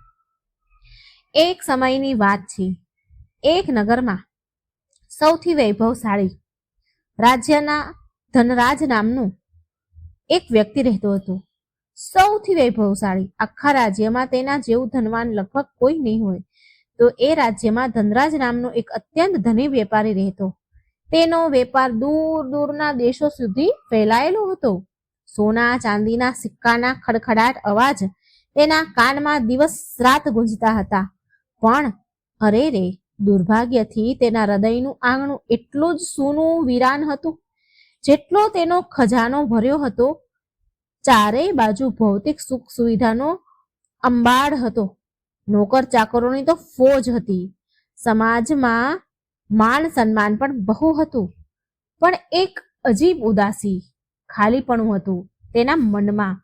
એક સમયની વાત છે. એક નગરમાં સૌથી વૈભવશાળી રાજ્યના ધનરાજ નામનું એક વ્યક્તિ રહેતો હતો. સૌથી વૈભવશાળી. આખા રાજ્યમાં તેના જેવું ધનવાન લગભગ કોઈ નહીં હોય. તો એ રાજ્યમાં ધનરાજ નામનો એક અત્યંત ધની વેપારી રહેતો. તેનો વેપાર દૂર દૂરના દેશો સુધી ફેલાયેલો હતો. સોના ચાંદીના સિક્કાના ખડખડાટ અવાજ તેના કાનમાં દિવસ રાત ગુંજતા હતા. પણ અરે રે, દુર્ભાગ્યથી તેના હૃદયનું આંગણું એટલું જ સૂનું વીરાન હતું જેટલો તેનો ખજાનો ભર્યો હતો. ચારેય બાજુ ભૌતિક સુખ સુવિધાનો અંબાડ હતો. નોકર ચાકરોની તો ફોજ હતી. સમાજમાં માન સન્માન પણ બહુ હતું. પણ એક અજીબ ઉદાસી, ખાલીપણું હતું તેના મનમાં.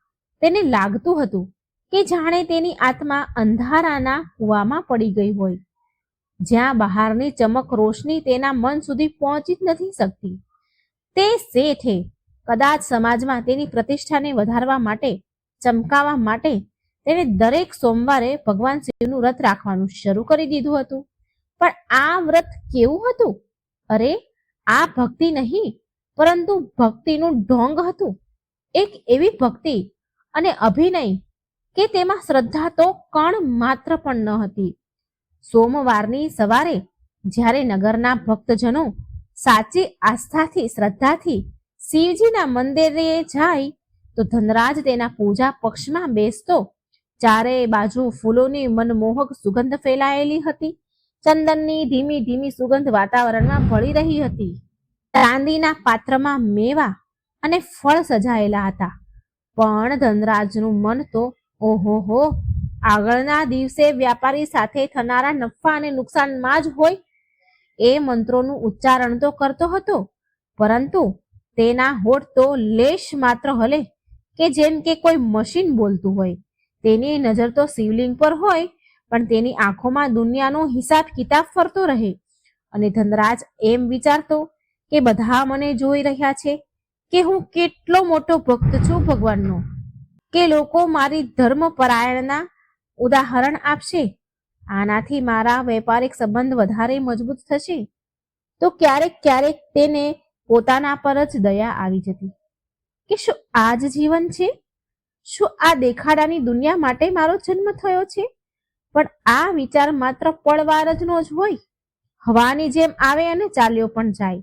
તેને લાગતું હતું કે જાણે તેની આત્મા અંધારાના કૂવામાં પડી ગઈ હોય, જ્યાં બહારની ચમક રોશની તેના મન સુધી પહોંચી જ નથી શકતી. તે શેઠે કદાચ સમાજમાં તેની પ્રતિષ્ઠાને વધારવા માટે, ચમકાવવા માટે તેણે દરેક સોમવારે ભગવાન શિવનું વ્રત રાખવાનું શરૂ કરી દીધું હતું. પણ આ વ્રત કેવું હતું? અરે, આ ભક્તિ નહીં, પરંતુ ભક્તિનું ઢોંગ હતું. એક એવી ભક્તિ અને અભિનય કે તેમાં શ્રદ્ધા તો કણ માત્ર પણ ન હતી. સોમવારની સવારે જ્યારે નગરના ભક્તજનો સાચી આસ્થાથી, શ્રદ્ધાથી શિવજીના મંદિરે જાય તો ધનરાજ તેના પૂજા પક્ષમાં બેસતો. ચારે બાજુ ફૂલોની મનમોહક સુગંધ ફેલાયેલી હતી. ચંદનની ધીમી ધીમી સુગંધ વાતાવરણમાં ભળી રહી હતી. ચાંદીના પાત્રમાં મેવા અને ફળ સજાયેલા હતા. પણ ધનરાજનું મન તો ઓહોહો, આગળના દિવસે વ્યાપારી સાથે થનારા નફા અને નુકસાનમાં જ હોય એ મંત્રોનું ઉચ્ચારણ તો કરતો હતો, પરંતુ તેના હોઠ તો લેશ માત્ર હલે કે જેમ કે કોઈ મશીન બોલતું હોય. તેની નજર તો શિવલિંગ પર હોય, પણ તેની આંખોમાં દુનિયાનો હિસાબ કિતાબ ફરતો રહે. અને ધનરાજ એમ વિચારતો કે બધા મને જોઈ રહ્યા છે કે હું કેટલો મોટો ભક્ત છું ભગવાનનો. કે લોકો મારી ધર્મપરાયણના ઉદાહરણ આપશે. આનાથી મારા વેપારિક સંબંધ વધારે મજબૂત થશે. તો ક્યારેક ક્યારેક તેને પોતાના પર જ દયા આવી જતી કે શું આ જ જીવન છે? શું આ દેખાડાની દુનિયા માટે મારો જન્મ થયો છે? પણ આ વિચાર માત્ર પળવાર જ નો જ હોય. હવાની જેમ આવે અને ચાલ્યો પણ જાય,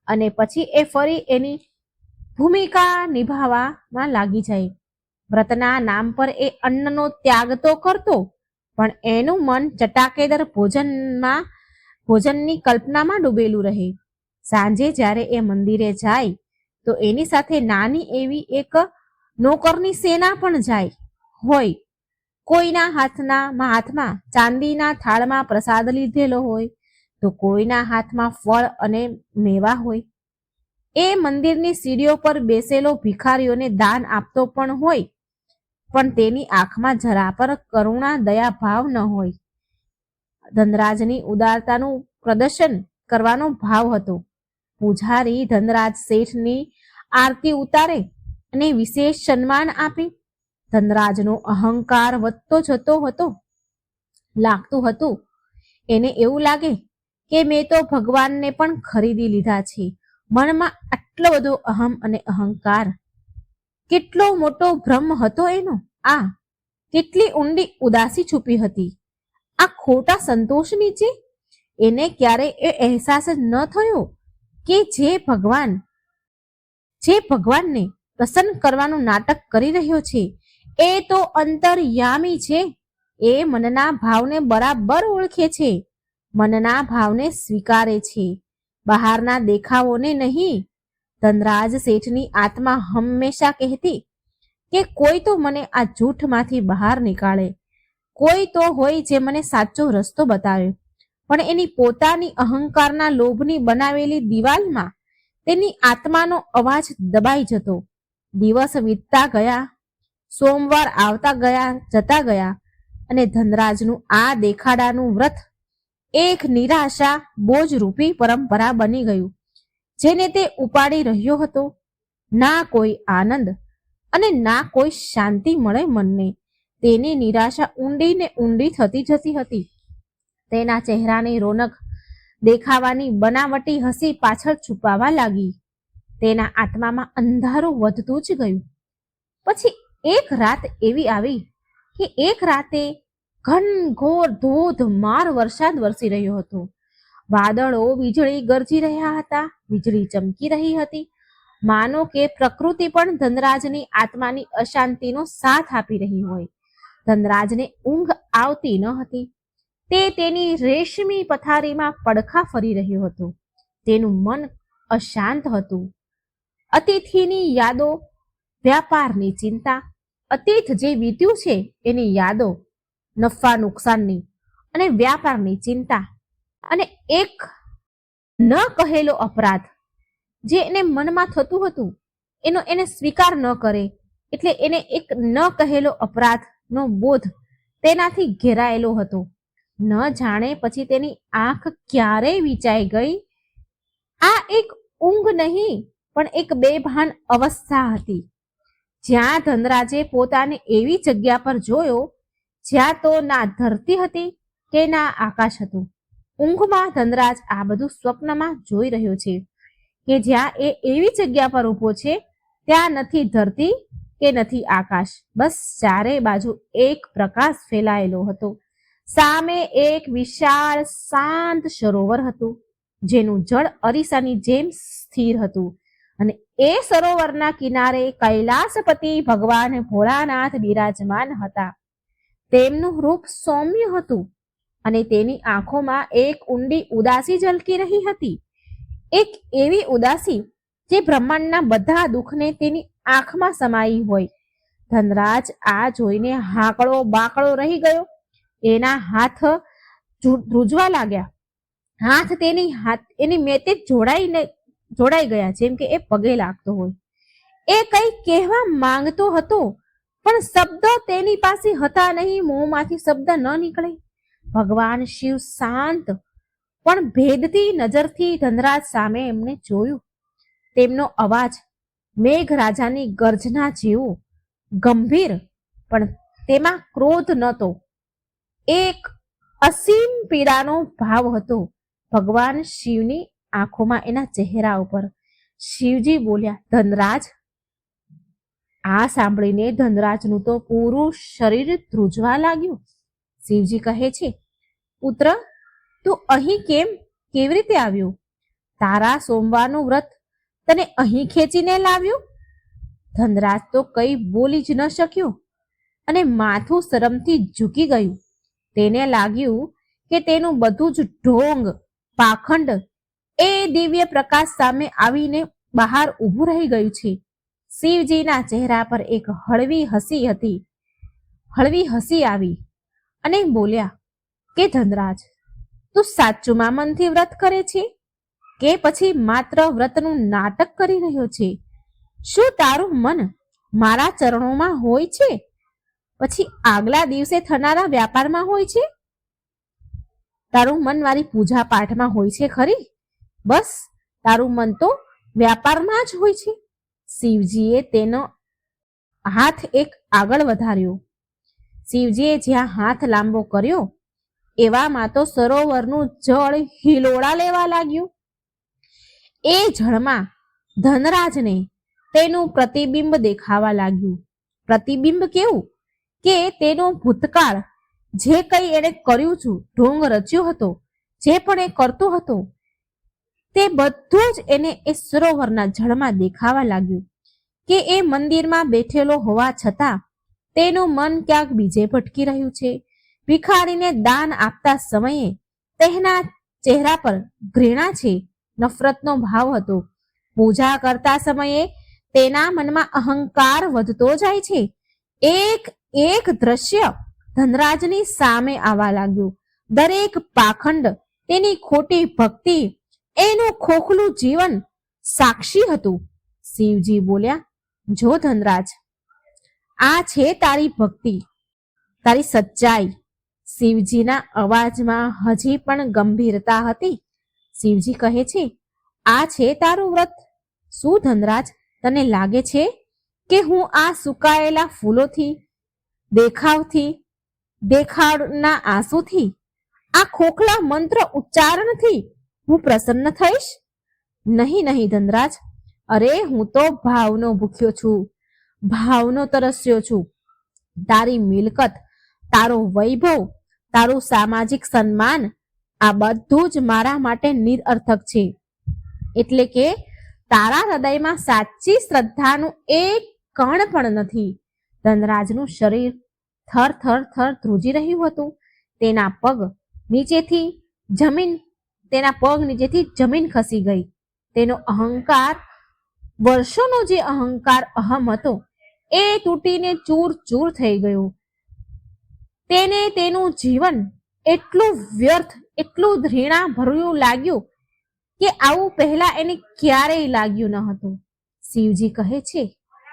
અને પછી એ ફરી એની ભૂમિકા નિભાવવામાં લાગી જાય. વ્રતના નામ પર એ અન્નનો ત્યાગ તો કરતો, પણ એનું મન ચટાકેદાર ભોજનની કલ્પનામાં ડૂબેલું રહે. સાંજે જ્યારે એ મંદિરે જાય તો એની સાથે નાની એવી એક નોકરની સેના પણ જાય હોય. કોઈના હાથમાં ચાંદીના થાળમાં પ્રસાદ લીધેલો હોય, તો કોઈના હાથમાં ફળ અને મેવા હોય. એ મંદિરની સીડીઓ પર બેસેલો ભિખારીઓને દાન આપતો પણ હોય, પણ તેની આંખમાં જરા પર કરુણા દયા ભાવ ન હોય. ધનરાજની ઉદારતાનું પ્રદર્શન કરવાનો ભાવ હતો. પૂજારી ધનરાજ શેઠની આરતી ઉતારે અને વિશેષ સન્માન આપે. ધનરાજનો અહંકાર વધતો જતો હતો. લાગતું હતું એને એવું લાગે કે મેં તો ભગવાનને પણ ખરીદી લીધા છે. મનમાં આટલો બધો અહમ અને અહંકાર! કેટલો મોટો ભ્રમ હતો એનો! આ કેટલી ઊંડી ઉદાસી છુપી હતી આ ખોટા સંતોષ નીચે! એને ક્યારે એ અહેસાસ જ ન થયો કે જે ભગવાનને પ્રસન્ન કરવાનું નાટક કરી રહ્યો છે એ તો અંતર્યામી છે. એ મનના ભાવને બરાબર ઓળખે છે, મનના ભાવને સ્વીકારે છે, બહારના દેખાવોને નહીં. ધનરાજ શેઠની આત્મા હંમેશા કહેતી કે કોઈ તો મને આ જૂઠમાંથી બહાર નીકાળે, કોઈ તો હોય જે મને સાચો રસ્તો બતાવે. પણ એની પોતાની અહંકારના લોભની બનાવેલી દિવાલમાં તેની આત્માનો અવાજ દબાઈ જતો. દિવસ વીતતા ગયા, સોમવાર જતા ગયા, અને ધનરાજનું આ દેખાડાનું વ્રત એક નિરાશા બોજરૂપી પરંપરા બની ગયું, જેને તે ઉપાડી રહ્યો હતો. ના કોઈ આનંદ અને ના કોઈ શાંતિ મળે મનને. તેની નિરાશા ઊંડી ને ઊંડી થતી જતી હતી. તેના ચહેરાની રોનક દેખાવાની બનાવટી હસી પાછળ છુપાવા લાગી. તેના આત્મામાં અંધારું વધતું જ ગયું. પછી એક રાત એવી આવી કે એક રાતે ઘનઘોર ધોધમાર વરસાદ વરસી રહ્યો હતો. વાદળો વીજળી ગરજી રહ્યા હતા, વીજળી ચમકી રહી હતી. માનો કે પ્રકૃતિ પણ ધનરાજની આત્માની અશાંતિનો સાથ આપી રહી હોય. ધનરાજને ઊંઘ આવતી ન હતી. તે તેની રેશમી પથારીમાં પડખા ફરી રહ્યો હતો. તેનું મન અશાંત હતું. અતિથિની યાદો, વ્યાપારની ચિંતા, અતીત જે વીત્યું છે એની યાદો, નફા નુકસાનની અને વ્યાપારની ચિંતા, અને એક ન કહેલો અપરાધ જે એને મનમાં થતું હતું એનો એને સ્વીકાર ન કરે, એટલે એને એક ન કહેલો અપરાધનો બોધ તેનાથી ઘેરાયેલો હતો. ન જાણે પછી તેની આંખ ક્યારે વીંચાઈ ગઈ. આ એક ઊંઘ નહીં, પણ એક બેભાન અવસ્થા હતી, જ્યાં ધનરાજે પોતાને એવી જગ્યા પર જોયો જ્યાં તો ના ધરતી હતી કે ના આકાશ હતું. ઊંઘમાં ધનરાજ આ બધું સ્વપ્નમાં જોઈ રહ્યો છે કે જ્યાં એ એવી જગ્યા પર ઊભો છે ત્યાં નથી ધરતી કે નથી આકાશ, બસ ચારે બાજુ એક પ્રકાશ ફેલાયેલો હતો. સામે એક વિશાળ શાંત સરોવર હતું, જેનું જળ અરીસાની જેમ સ્થિર હતું, અને એ સરોવરના કિનારે કૈલાસપતિ ભગવાન ભોળાનાથ બિરાજમાન હતા. તેમનું રૂપ સૌમ્ય હતું, અને તેની આંખોમાં એક ઊંડી ઉદાસી ઝલકી રહી હતી. એક એવી ઉદાસી જે બ્રહ્માંડના બધા દુઃખને તેની આંખમાં સમાઈ હોય. ધનરાજ આ જોઈને હાકડો બાકડો રહી ગયો. એના હાથ ધ્રુજવા લાગ્યા. હાથ એની મેતે જોડાઈ ગયા, જેમ કે એ પગે લાગતો હોય. એ કંઈ કહેવા માંગતો હતો, પણ શબ્દ તેની પાસે હતા નહીં. મોંમાંથી શબ્દ ન નીકળે. ભગવાન શિવ શાંત પણ ભેદતી નજરથી ધનરાજ સામે એમણે જોયું. તેમનો અવાજ મેઘરાજાની ગર્જના જેવો ગંભીર, પણ તેમાં ક્રોધ નહોતો. એક અસીમ પીડાનો ભાવ હતો ભગવાન શિવની આંખોમાં, એના ચહેરા ઉપર. શિવજી બોલ્યા, ધનરાજ. આ સાંભળીને ધનરાજનું તો પૂરું શરીર ધ્રુજવા લાગ્યું. શિવજી કહે છે, પુત્ર, તું અહીં કેવી રીતે આવ્યો? તારા સોમવારનું વ્રત તને અહીં ખેંચીને લાવ્યું? ધનરાજ તો કઈ બોલી જ ન શક્યો અને માથું શરમથી ઝૂકી ગયું. તેને લાગ્યું કે તેનું બધું જ ઢોંગ, પાખંડ એ દિવ્ય પ્રકાશ સામે આવીને બહાર ઊભું રહી ગયું છે. શિવજીના ચહેરા પર એક હળવી હસી આવી અને બોલ્યા કે ધનરાજ, તું સાચુમાં મનથી વ્રત કરે છે કે પછી માત્ર વ્રતનું નાટક કરી રહ્યો છે? શું તારું મન મારા ચરણોમાં હોય છે, પછી આગલા દિવસે થનારા વ્યાપારમાં હોય છે? તારું મન મારી પૂજા પાઠમાં હોય છે ખરી? બસ, તારું મન તો વ્યાપારમાં જ હોય છે. શિવજીએ તેનો હાથ એક આગળ વધાર્યો. શિવજીએ જ્યાં હાથ લાંબો કર્યો એવામાં તો સરોવરનું જળ હિલોળા લેવા લાગ્યું. એ જળમાં ધનરાજને તેનું પ્રતિબિંબ દેખાવા લાગ્યું. પ્રતિબિંબ કેવું કે તેનો ભૂતકાળ, જે કંઈ એણે કર્યું છું, ઢોંગ રચ્યો હતો, જે પણ એ કરતો હતો, તે બધું જ એને એ સરોવરના જળમાં દેખાવા લાગ્યું. કે એ મંદિરમાં બેઠેલો હોવા છતાં તેનું મન ક્યાંક બીજે ભટકી રહ્યું છે. ભિખારીને દાન આપતા સમયે તેના ચહેરા પર ઘૃણા છે, નફરતનો ભાવ હતો. પૂજા કરતા સમયે તેના મનમાં અહંકાર વધતો જાય છે. એક દ્રશ્ય ધનરાજની સામે આવવા લાગ્યું. દરેક પાખંડ, તેની ખોટી ભક્તિ, એનું ખોખલું જીવન સાક્ષી હતું. શિવજી બોલ્યા, જો ધનરાજ, આ છે તારી ભક્તિ, તારી સચ્ચાઈ. શિવજીના અવાજમાં હજી પણ ગંભીરતા હતી. શિવજી કહે છે, આ છે તારું વ્રત. શું ધનરાજ, તને લાગે છે કે હું આ સુકાયેલા ફૂલોથી, દેખાડના આંસુથી, આ ખોખલા મંત્ર ઉચ્ચારણથી હું પ્રસન્ન થઈશ? નહીં નહીં ધનરાજ. અરે, હું તો ભાવનો ભૂખ્યો છું, ભાવનો તરસ્યો છું. તારી મિલકત, તારો વૈભવ, તારું સામાજિક સન્માન, આ બધું જ મારા માટે નિરર્થક છે. એટલે કે તારા હૃદયમાં સાચી શ્રદ્ધાનું એક કણ પણ નથી. ધનરાજનું શરીર થર થર થર ધ્રુજી રહ્યું હતું. તેના પગ નીચેથી જમીન ખસી ગઈ. તેનો અહંકાર, વર્ષોનો જે અહંકાર અહમ હતો, એ તૂટીને ચૂર ચૂર થઈ ગયો. તેને તેનું જીવન એટલું વ્યર્થ, એટલું ઘૃણા ભર્યું લાગ્યું કે આવું પહેલા એને ક્યારેય લાગ્યું ન હતું. શિવજી કહે છે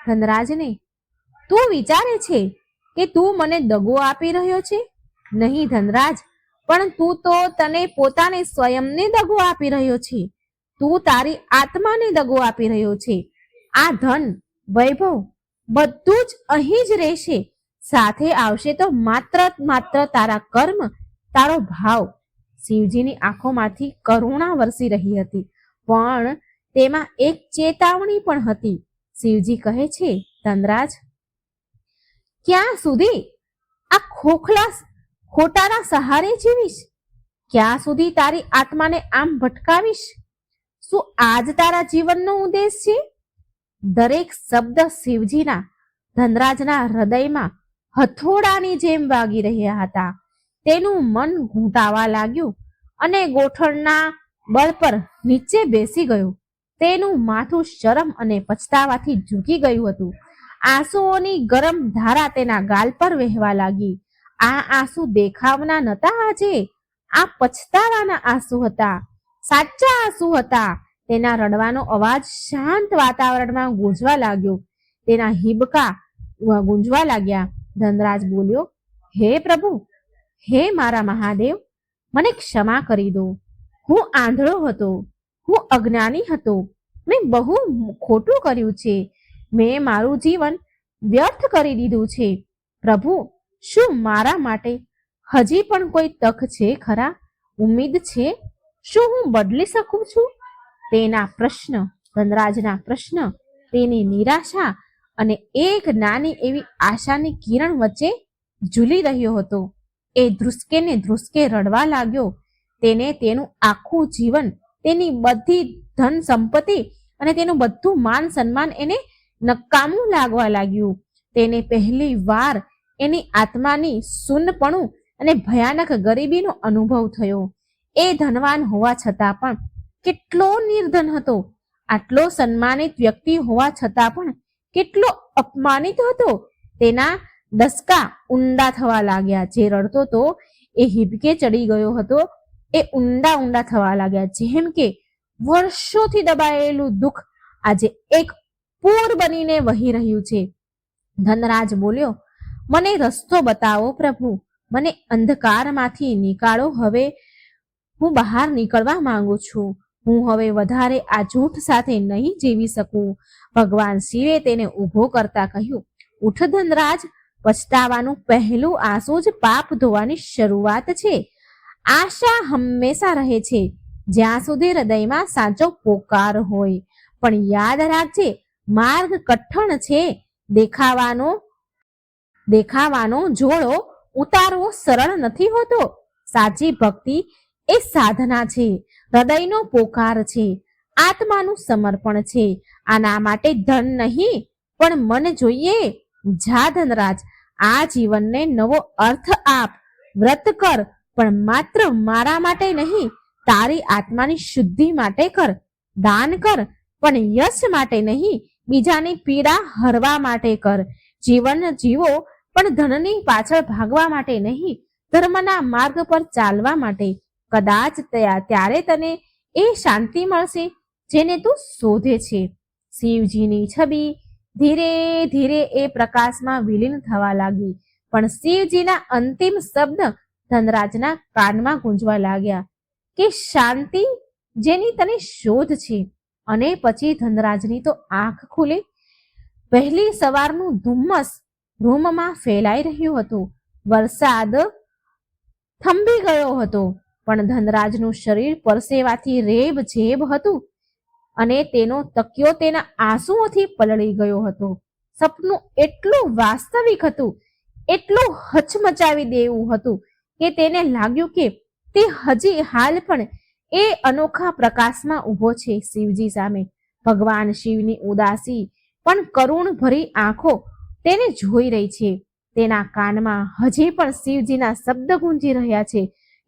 ધનરાજને, તું વિચારે છે કે તું મને દગો આપી રહ્યો છે? નહીં ધનરાજ, પણ તું તો તને પોતાને સ્વયંને દગો આપી રહ્યો છે. તું તારી આત્માને દગો આપી રહ્યો છે. આ ધન, વૈભવ બધું જ અહીં જ રહેશે. સાથે આવશે તો માત્ર તારા કર્મ, તારો ભાવ. શિવજીની આંખોમાંથી કરુણા વરસી રહી હતી, પણ તેમાં એક ચેતવણી પણ હતી. શિવજી કહે છે, ધનરાજ, ક્યાં સુધી આ ખોટાના સહારે જીવીશ? ક્યાં સુધી તારી આત્માને આમ ભટકાવીશ? શું આજ તારા જીવનનો ઉદ્દેશ છે? દરેક શબ્દ શિવજીના ધનરાજના હૃદયમાં હથોડાની જેમ વાગી રહ્યા હતા. તેનું મન ઘૂંટાવા લાગ્યું અને ગોઠણના બળ પર નીચે બેસી ગયું. તેનું માથું શરમ અને પછતાવાથી ઝૂકી ગયું હતું. આંસુઓની ગરમ ધારા તેના ગાલ પર વહેવા લાગી. આ આંસુ દેખાવના નહોતા આજે, આ પછતાવાના આંસુ હતા, સાચા આંસુ હતા. તેના રડવાનો અવાજ શાંત વાતાવરણમાં ગૂંજવા લાગ્યો. તેના હિબકા ગુંજવા લાગ્યા. ધનરાજ બોલ્યો, હે પ્રભુ, હે મારા મહાદેવ, મને ક્ષમા કરી દો. હું આંધળો હતો, હું અજ્ઞાની હતો, મેં બહુ ખોટું કર્યું છે. મેં મારું જીવન વ્યર્થ કરી દીધું છે. પ્રભુ, શું મારા માટે હજી પણ કોઈ તક છે ખરા? ઉમ્મીદ છે? શું હું બદલી શકું છું? તેના પ્રશ્ન, ધનરાજના પ્રશ્ન, તેની નિરાશા અને એક નાની એવી આશાની કિરણ વચ્ચે ઝૂલી રહ્યો હતો. એ ધ્રુસકે ને ધ્રુસકે રડવા લાગ્યો. તેને તેનું આખું જીવન, તેની બધી ધન સંપત્તિ અને તેનું બધું માન સન્માન એને નકામું લાગવા લાગ્યું. તેને પહેલી વાર એની આત્માની શૂન્યપણું અને ભયાનક ગરીબીનો અનુભવ થયો. એ ધનવાન હોવા છતાં પણ કેટલો નિર્ધન હતો. આટલો સન્માનિત વ્યક્તિ હોવા છતાં પણ કેટલો અપમાનિત હતો. તેના ડસકા ઊંડા થવા લાગ્યા. જે રડતો તો એ હિબકે ચડી ગયો હતો, એ ઊંડા ઊંડા થવા લાગ્યા. જેમ કે વર્ષોથી દબાયેલું દુઃખ આજે એક પૂર બનીને વહી રહ્યું છે. ધનરાજ બોલ્યો, મને રસ્તો બતાવો પ્રભુ, મને અંધકારમાંથી નીકાળો. હવે હું બહાર નીકળવા માંગુ છું. હું હવે વધારે આ જૂઠ સાથે નહીં જીવી શકું. ભગવાન શિવે તેને ઊભો કરતા કહ્યું, ઉઠ ધનરાજ, પછતાવાનું પહેલું આંસુ જ પાપ ધોવાની શરૂઆત છે. આશા હંમેશા રહે છે જ્યાં સુધી હૃદયમાં સાચો પોકાર હોય. પણ યાદ રાખજે, માર્ગ કઠણ છે. દેખાવાનો જોડો ઉતારવો સરળ નથી હોતો. સાચી ભક્તિ એ સાધના છે, હૃદયનો પોકાર છે, આત્માનું સમર્પણ છે. આના માટે ધન નહીં પણ મન જોઈએ. જા ધનરાજ, આ જીવનને નવો અર્થ આપ. વ્રત કર, પણ માત્ર મારા માટે નહીં, તારી આત્માની શુદ્ધિ માટે કર. દાન કર, પણ યશ માટે નહીં, બીજાની પીડા હરવા માટે કર. જીવન જીવો, પણ ધનની પાછળ ભાગવા માટે નહીં, ધર્મના માર્ગ પર ચાલવા માટે. કદાચ ત્યારે તને એ શાંતિ મળશે જેને તું શોધે છે. શિવજીની છબી ધીરે ધીરે એ પ્રકાશમાં વિલીન થવા લાગી. પણ શિવજીના અંતિમ શબ્દ ધનરાજના કાનમાં ગુંજવા લાગ્યા કે શાંતિ જેની તને શોધ છે. અને પછી ધનરાજની તો આંખ ખુલી. પહેલી સવારનું ધુમ્મસ રૂમમાં ફેલાઈ રહ્યું હતું. વરસાદ થંભી ગયો હતો, પણ ધનરાજનું શરીર પરસેવાથી રેબઝેબ હતું અને તેનો તકિયો તેના આંસુઓથી પલળી ગયો હતો. સપનું એટલું વાસ્તવિક હતું, એટલું હચમચાવી દેવું હતું કે તેને લાગ્યું કે તે હજી હાલ પણ એ અનોખા પ્રકાશમાં ઊભો છે શિવજી સામે. ભગવાન શિવની ઉદાસી પણ કરુણ ભરી આંખો તેને જોઈ રહી છે. તેના કાનમાં હજી પણ શિવજીના શબ્દ ગુંજી રહ્યા છે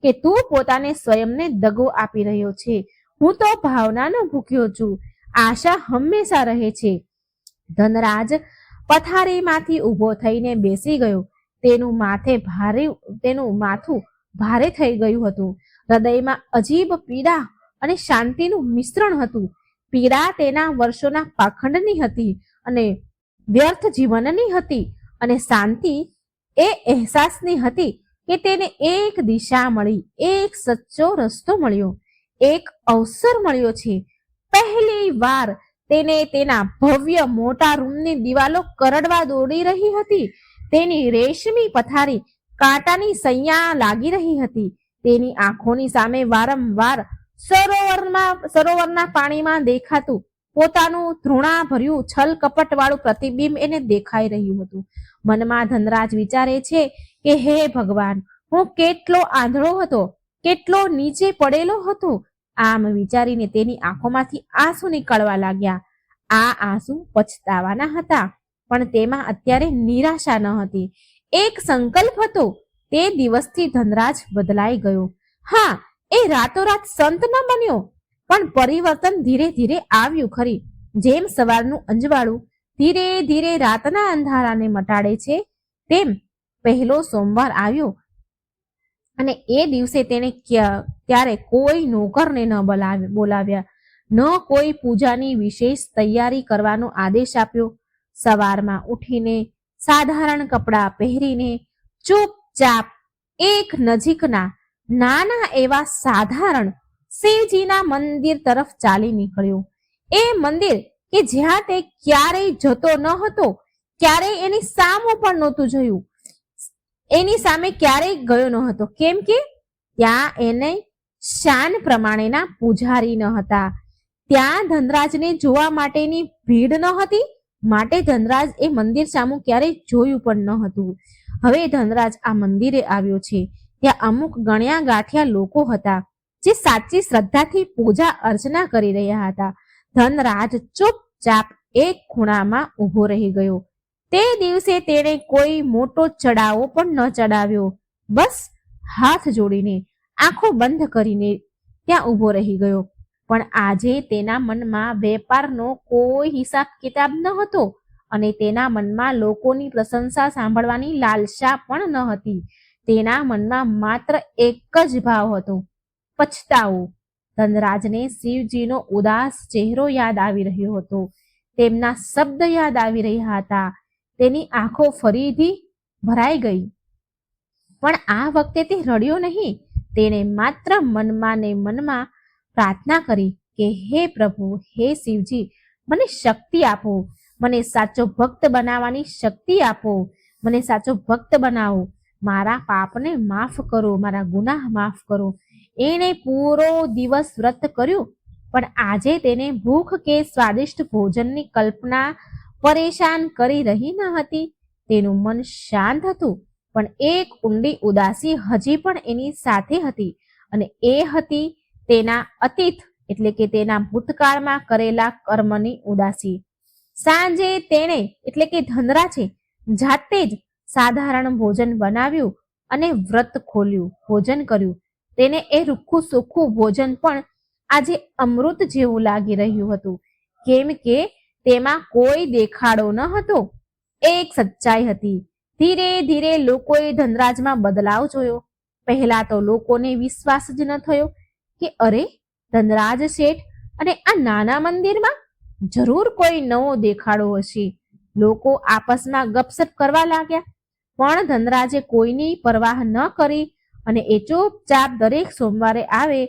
કે તું પોતાને સ્વયંને દગો આપી રહ્યો છે. હું તો ભાવનાનો ભૂખ્યો છું. આશા હંમેશા રહે છે. ધનરાજ પથારીમાંથી ઊભો થઈને બેસી ગયો. તેનું માથું ભારે થઈ ગયું હતું. હૃદયમાં અજીબ પીડા અને શાંતિનું મિશ્રણ હતું. પીડા તેના વર્ષોના પાખંડની હતી અને વ્યર્થ જીવનની હતી, અને શાંતિ એ અહેસાસની હતી કે તેને એક દિશા મળી, એક સચ્ચો રસ્તો મળ્યો, એક અવસર મળ્યો છે. પહેલી વાર તેને તેના ભવ્ય મોટા રૂમની દિવાલો કરડવા દોડી રહી હતી. તેની રેશમી પથારી કાંટાની સૈયા લાગી રહી હતી. તેની આંખોની સામે વારંવાર સરોવરના પાણીમાં દેખાતું પોતાનું ધૃણાભર્યું છલ કપટ વાળું પ્રતિબિંબ એને દેખાઈ રહ્યું હતું. મનમાં ધનરાજ વિચારે છે કે હે ભગવાન, હું કેટલો આંધળો હતો, કેટલો નીચે પડેલો હતો. આમ વિચારીને તેની આંખોમાંથી આંસુ નીકળવા લાગ્યા. આ આંસુ પછતાવાના હતા, પણ તેમાં અત્યારે નિરાશા ન હતી. એક સંકલ્પ હતો. તે દિવસથી ધનરાજ બદલાઈ ગયો. હા, એ રાતોરાત સંત ન બન્યો, પણ પરિવર્તન ધીરે ધીરે આવ્યું ખરી. જેમ સવારનું અંજવાળું ધીરે ધીરે રાતના અંધારાને મટાડે છે, તેમ પહેલો સોમવાર આવ્યો અને એ દિવસે તેને ત્યારે કોઈ નોકરને ન બોલાવ્યા, ન કોઈ પૂજાની વિશેષ તૈયારી કરવાનો આદેશ આપ્યો. સવારમાં ઉઠીને સાધારણ કપડાં પહેરીને ચૂપચાપ એક નજીકના નાના એવા સાધારણ શિવજીના મંદિર તરફ ચાલી નીકળ્યો. એ મંદિર કે જ્યાં તે ક્યારેય જતો ન હતો, ક્યારેય એની સામું પણ નહોતું જોયું, એની સામે ક્યારેય ગયો ન હતો, કેમ કે ત્યાં એને શાન પ્રમાણેના પૂજારી ન હતા. ત્યાં ધનરાજને જોવા માટેની ભીડ ન હતી, માટે ધનરાજ એ મંદિર સામું ક્યારેય જોયું પણ ન હતું. હવે ધનરાજ આ મંદિરે આવ્યો છે. ત્યાં અમુક ગણ્યા ગાંઠિયા લોકો હતા જે સાચી શ્રદ્ધાથી પૂજા અર્ચના કરી રહ્યા હતા. ધનરાજ ચૂપચાપ એક ખૂણામાં ઊભો રહી ગયો. તે દિવસે તેણે કોઈ મોટો ચડાવો પણ ન ચડાવ્યો. બસ હાથ જોડીને, આંખો બંધ કરીને ત્યાં ઊભો રહી ગયો. પણ આજે તેના મનમાં વેપારનો કોઈ હિસાબ કિતાબ ન હતો અને તેના મનમાં લોકોની પ્રશંસા સાંભળવાની લાલસા પણ ન હતી. તેના મનમાં માત્ર એક જ ભાવ હતો, પછતાવો. ધનરાજને શિવજીનો ઉદાસ ચહેરો યાદ આવી રહ્યો હતો. તેમના શબ્દ યાદ આવી રહ્યા હતા. તેની આંખો ફરીથી ભરાઈ ગઈ. પણ આ વખતે તે રડ્યો નહીં. તેણે માત્ર મનમાં ને મનમાં પ્રાર્થના કરી કે હે પ્રભુ, હે શિવજી, મને શક્તિ આપો, મને સાચો ભક્ત બનાવવાની શક્તિ આપો, મને સાચો ભક્ત બનાવો, મારા પાપને માફ કરો, મારા ગુનાહ માફ કરો. એણે પૂરો દિવસ વ્રત કર્યું, પણ આજે તેને ભૂખ કે સ્વાદિષ્ટ ભોજનની કલ્પના પરેશાન કરી રહી ન હતી. તેનું મન શાંત હતું, પણ એક ઊંડી ઉદાસી હજી પણ એની સાથે હતી, અને એ હતી તેના અતીત એટલે કે તેના ભૂતકાળમાં કરેલા કર્મની ઉદાસી. સાંજે તેણે એટલે કે ધનરાજે જાતે જ સાધારણ ભોજન બનાવ્યું અને વ્રત ખોલ્યું, ભોજન કર્યું. તેને એ રૂખું સૂખું ભોજન પણ આજે અમૃત જેવું લાગી રહ્યું હતું, કેમ કે તેમાં કોઈ દેખાડો ન હતો, એક સચ્ચાઈ હતી. ધીરે ધીરે લોકોએ ધનરાજમાં બદલાવ જોયો. પહેલા તો લોકોને વિશ્વાસ જ ન થયો કે અરે, ધનરાજ શેઠ અને આ નાના મંદિરમાં જરૂર કોઈ નવો દેખાડો હશે. લોકો આપસમાં ગપસપ કરવા લાગ્યા, પણ ધનરાજે કોઈની પરવાહ ન કરી અને એ ચૂપચાપ દરેક સોમવારે આવે,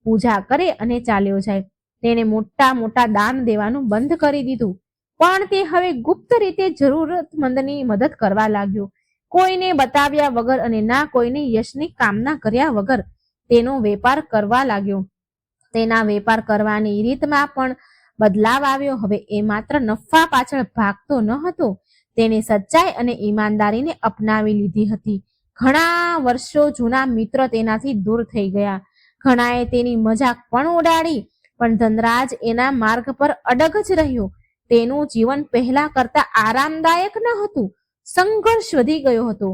પૂજા કરે અને ચાલ્યો જાય. તેણે મોટા મોટા દાન દેવાનું બંધ કરી દીધું, પણ તે હવે ગુપ્ત રીતે જરૂરતમંદની મદદ કરવા લાગ્યો. કોઈને બતાવ્યા વગર અને ના કોઈને યશની કામના કર્યા વગર તેનો વેપાર કરવા લાગ્યો. તેના વેપાર કરવાની રીતમાં પણ બદલાવ આવ્યો. હવે એ માત્ર નફા પાછળ ભાગતો ન હતો, તેણે સચ્ચાઈ અને ઈમાનદારીને અપનાવી લીધી હતી. ઘણા વર્ષો જૂના મિત્ર તેનાથી દૂર થઈ ગયા, ઘણાએ તેની મજાક પણ ઉડાડી, પણ ધનરાજ એના માર્ગ પર અડગ જ રહ્યો. તેનું જીવન પહેલા કરતા આરામદાયક ન હતું, સંઘર્ષ વધી ગયો હતો,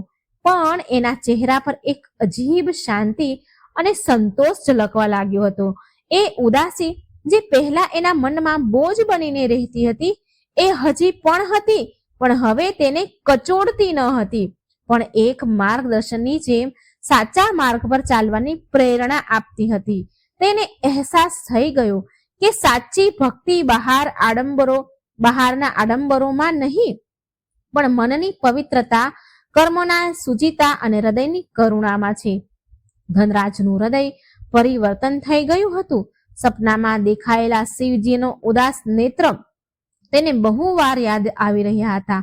પણ એના ચહેરા પર એક અજીબ શાંતિ અને સંતોષ ઝલકવા લાગ્યો હતો. એ ઉદાસી જે પહેલા એના મનમાં બોજ બનીને રહેતી હતી, એ હજી પણ હતી, પણ હવે તેને કચોડતી ન હતી, પણ એક માર્ગદર્શનની જેમ સાચા માર્ગ પર ચાલવાની પ્રેરણા આપતી હતી. તેને અહેસાસ થઈ ગયો કે સાચી ભક્તિ બહારના આડંબરોમાં નહીં, પણ મનની પવિત્રતા, કર્મોના સુચિતા અને હૃદયની કરુણામાં છે. ધનરાજનું હૃદય પરિવર્તન થઈ ગયું હતું. સપનામાં દેખાયેલા શિવજીનો ઉદાસ નેત્ર તેને બહુ વાર યાદ આવી રહ્યા હતા,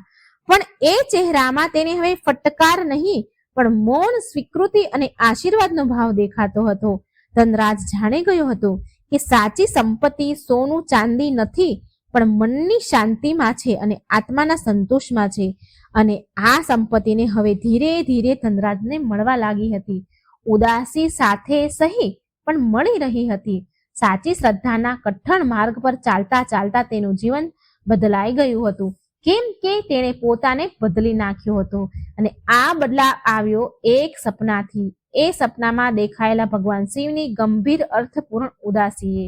પણ એ ચહેરામાં તેને હવે ફટકાર નહીં, પણ મૌન સ્વીકૃતિ અને આશીર્વાદનો ભાવ દેખાતો હતો. ધનરાજ જાણી ગયો હતો કે સાચી સંપત્તિ સોનું ચાંદી નથી, પણ મનની શાંતિમાં છે અને આત્માના સંતોષમાં છે. અને આ સંપત્તિને હવે ધીરે ધીરે ધનરાજને મળવા લાગી હતી. ઉદાસી સાથે સહી પણ મળી રહી હતી. સાચી શ્રદ્ધાના કઠણ માર્ગ પર ચાલતા ચાલતા તેનું જીવન બદલાઈ ગયું હતું, કેમ કે તેણે પોતાને બદલી નાખ્યો હતો. અને આ બદલાવ આવ્યો એક સપનાથી. એ સપનામાં દેખાયેલા ભગવાન શિવની ગંભીર અર્થપૂર્ણ ઉદાસીએ.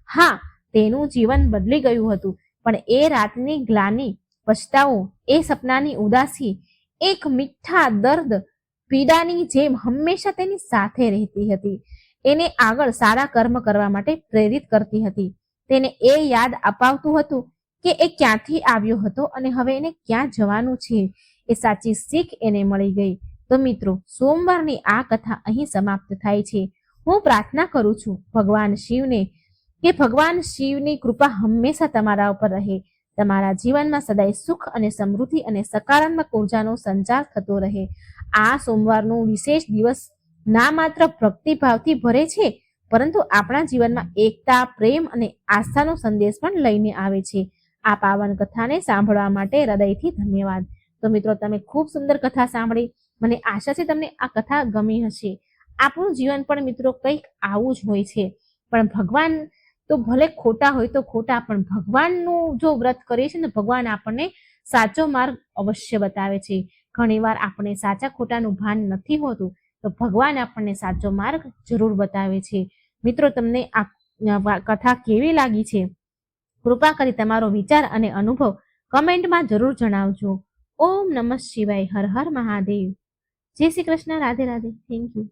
હા, તેનું જીવન બદલી ગયું હતું, પણ એ રાતની ગ્લાની, પછતાવો, એ સપનાની ઉદાસી એક મીઠા દર્દ, પીડાની જેમ હંમેશા તેની સાથે રહેતી હતી. એને આગળ સારા કર્મ કરવા માટે પ્રેરિત કરતી હતી. તેને એ યાદ અપાવતું હતું કે એ ક્યાંથી આવ્યો હતો અને હવે એને ક્યાં જવાનું છે. એ સાચી શીખ એને મળી ગઈ. તો મિત્રો, સોમવારની આ કથા અહીં સમાપ્ત થાય છે. હું પ્રાર્થના કરું છું ભગવાન શિવને કે ભગવાન શિવની કૃપા હંમેશા તમારા ઉપર રહે, તમારા જીવનમાં સદાય સુખ અને સમૃદ્ધિ અને સકારાત્મક ઉર્જાનો સંચાર થતો રહે. આ સોમવારનો વિશેષ દિવસ ના માત્ર ભક્તિભાવથી ભરે છે, પરંતુ આપણા જીવનમાં એકતા, પ્રેમ અને આસ્થાનો સંદેશ પણ લઈને આવે છે. આ પાવન કથાને સાંભળવા માટે હૃદયથી ધન્યવાદ. તો મિત્રો, તમે ખૂબ સુંદર કથા સાંભળી. મને આશા છે તમને આ કથા ગમી હશે. આપણું જીવન પણ મિત્રો કંઈક આવું જ હોય છે. પણ ભગવાન તો ભલે ખોટા હોય તો ખોટા, પણ ભગવાનનું જો વ્રત કરીએ છીએ ને, ભગવાન આપણને સાચો માર્ગ અવશ્ય બતાવે છે. ઘણીવાર આપણે સાચા ખોટાનું ભાન નથી હોતું, તો ભગવાન આપણને સાચો માર્ગ જરૂર બતાવે છે. મિત્રો, તમને આ કથા કેવી લાગી છે? કૃપા કરી તમારો વિચાર અને અનુભવ કમેન્ટમાં જરૂર જણાવજો. ઓમ નમઃ શિવાય. હર હર મહાદેવ. જય શ્રી કૃષ્ણ. રાધે રાધે. Thank you.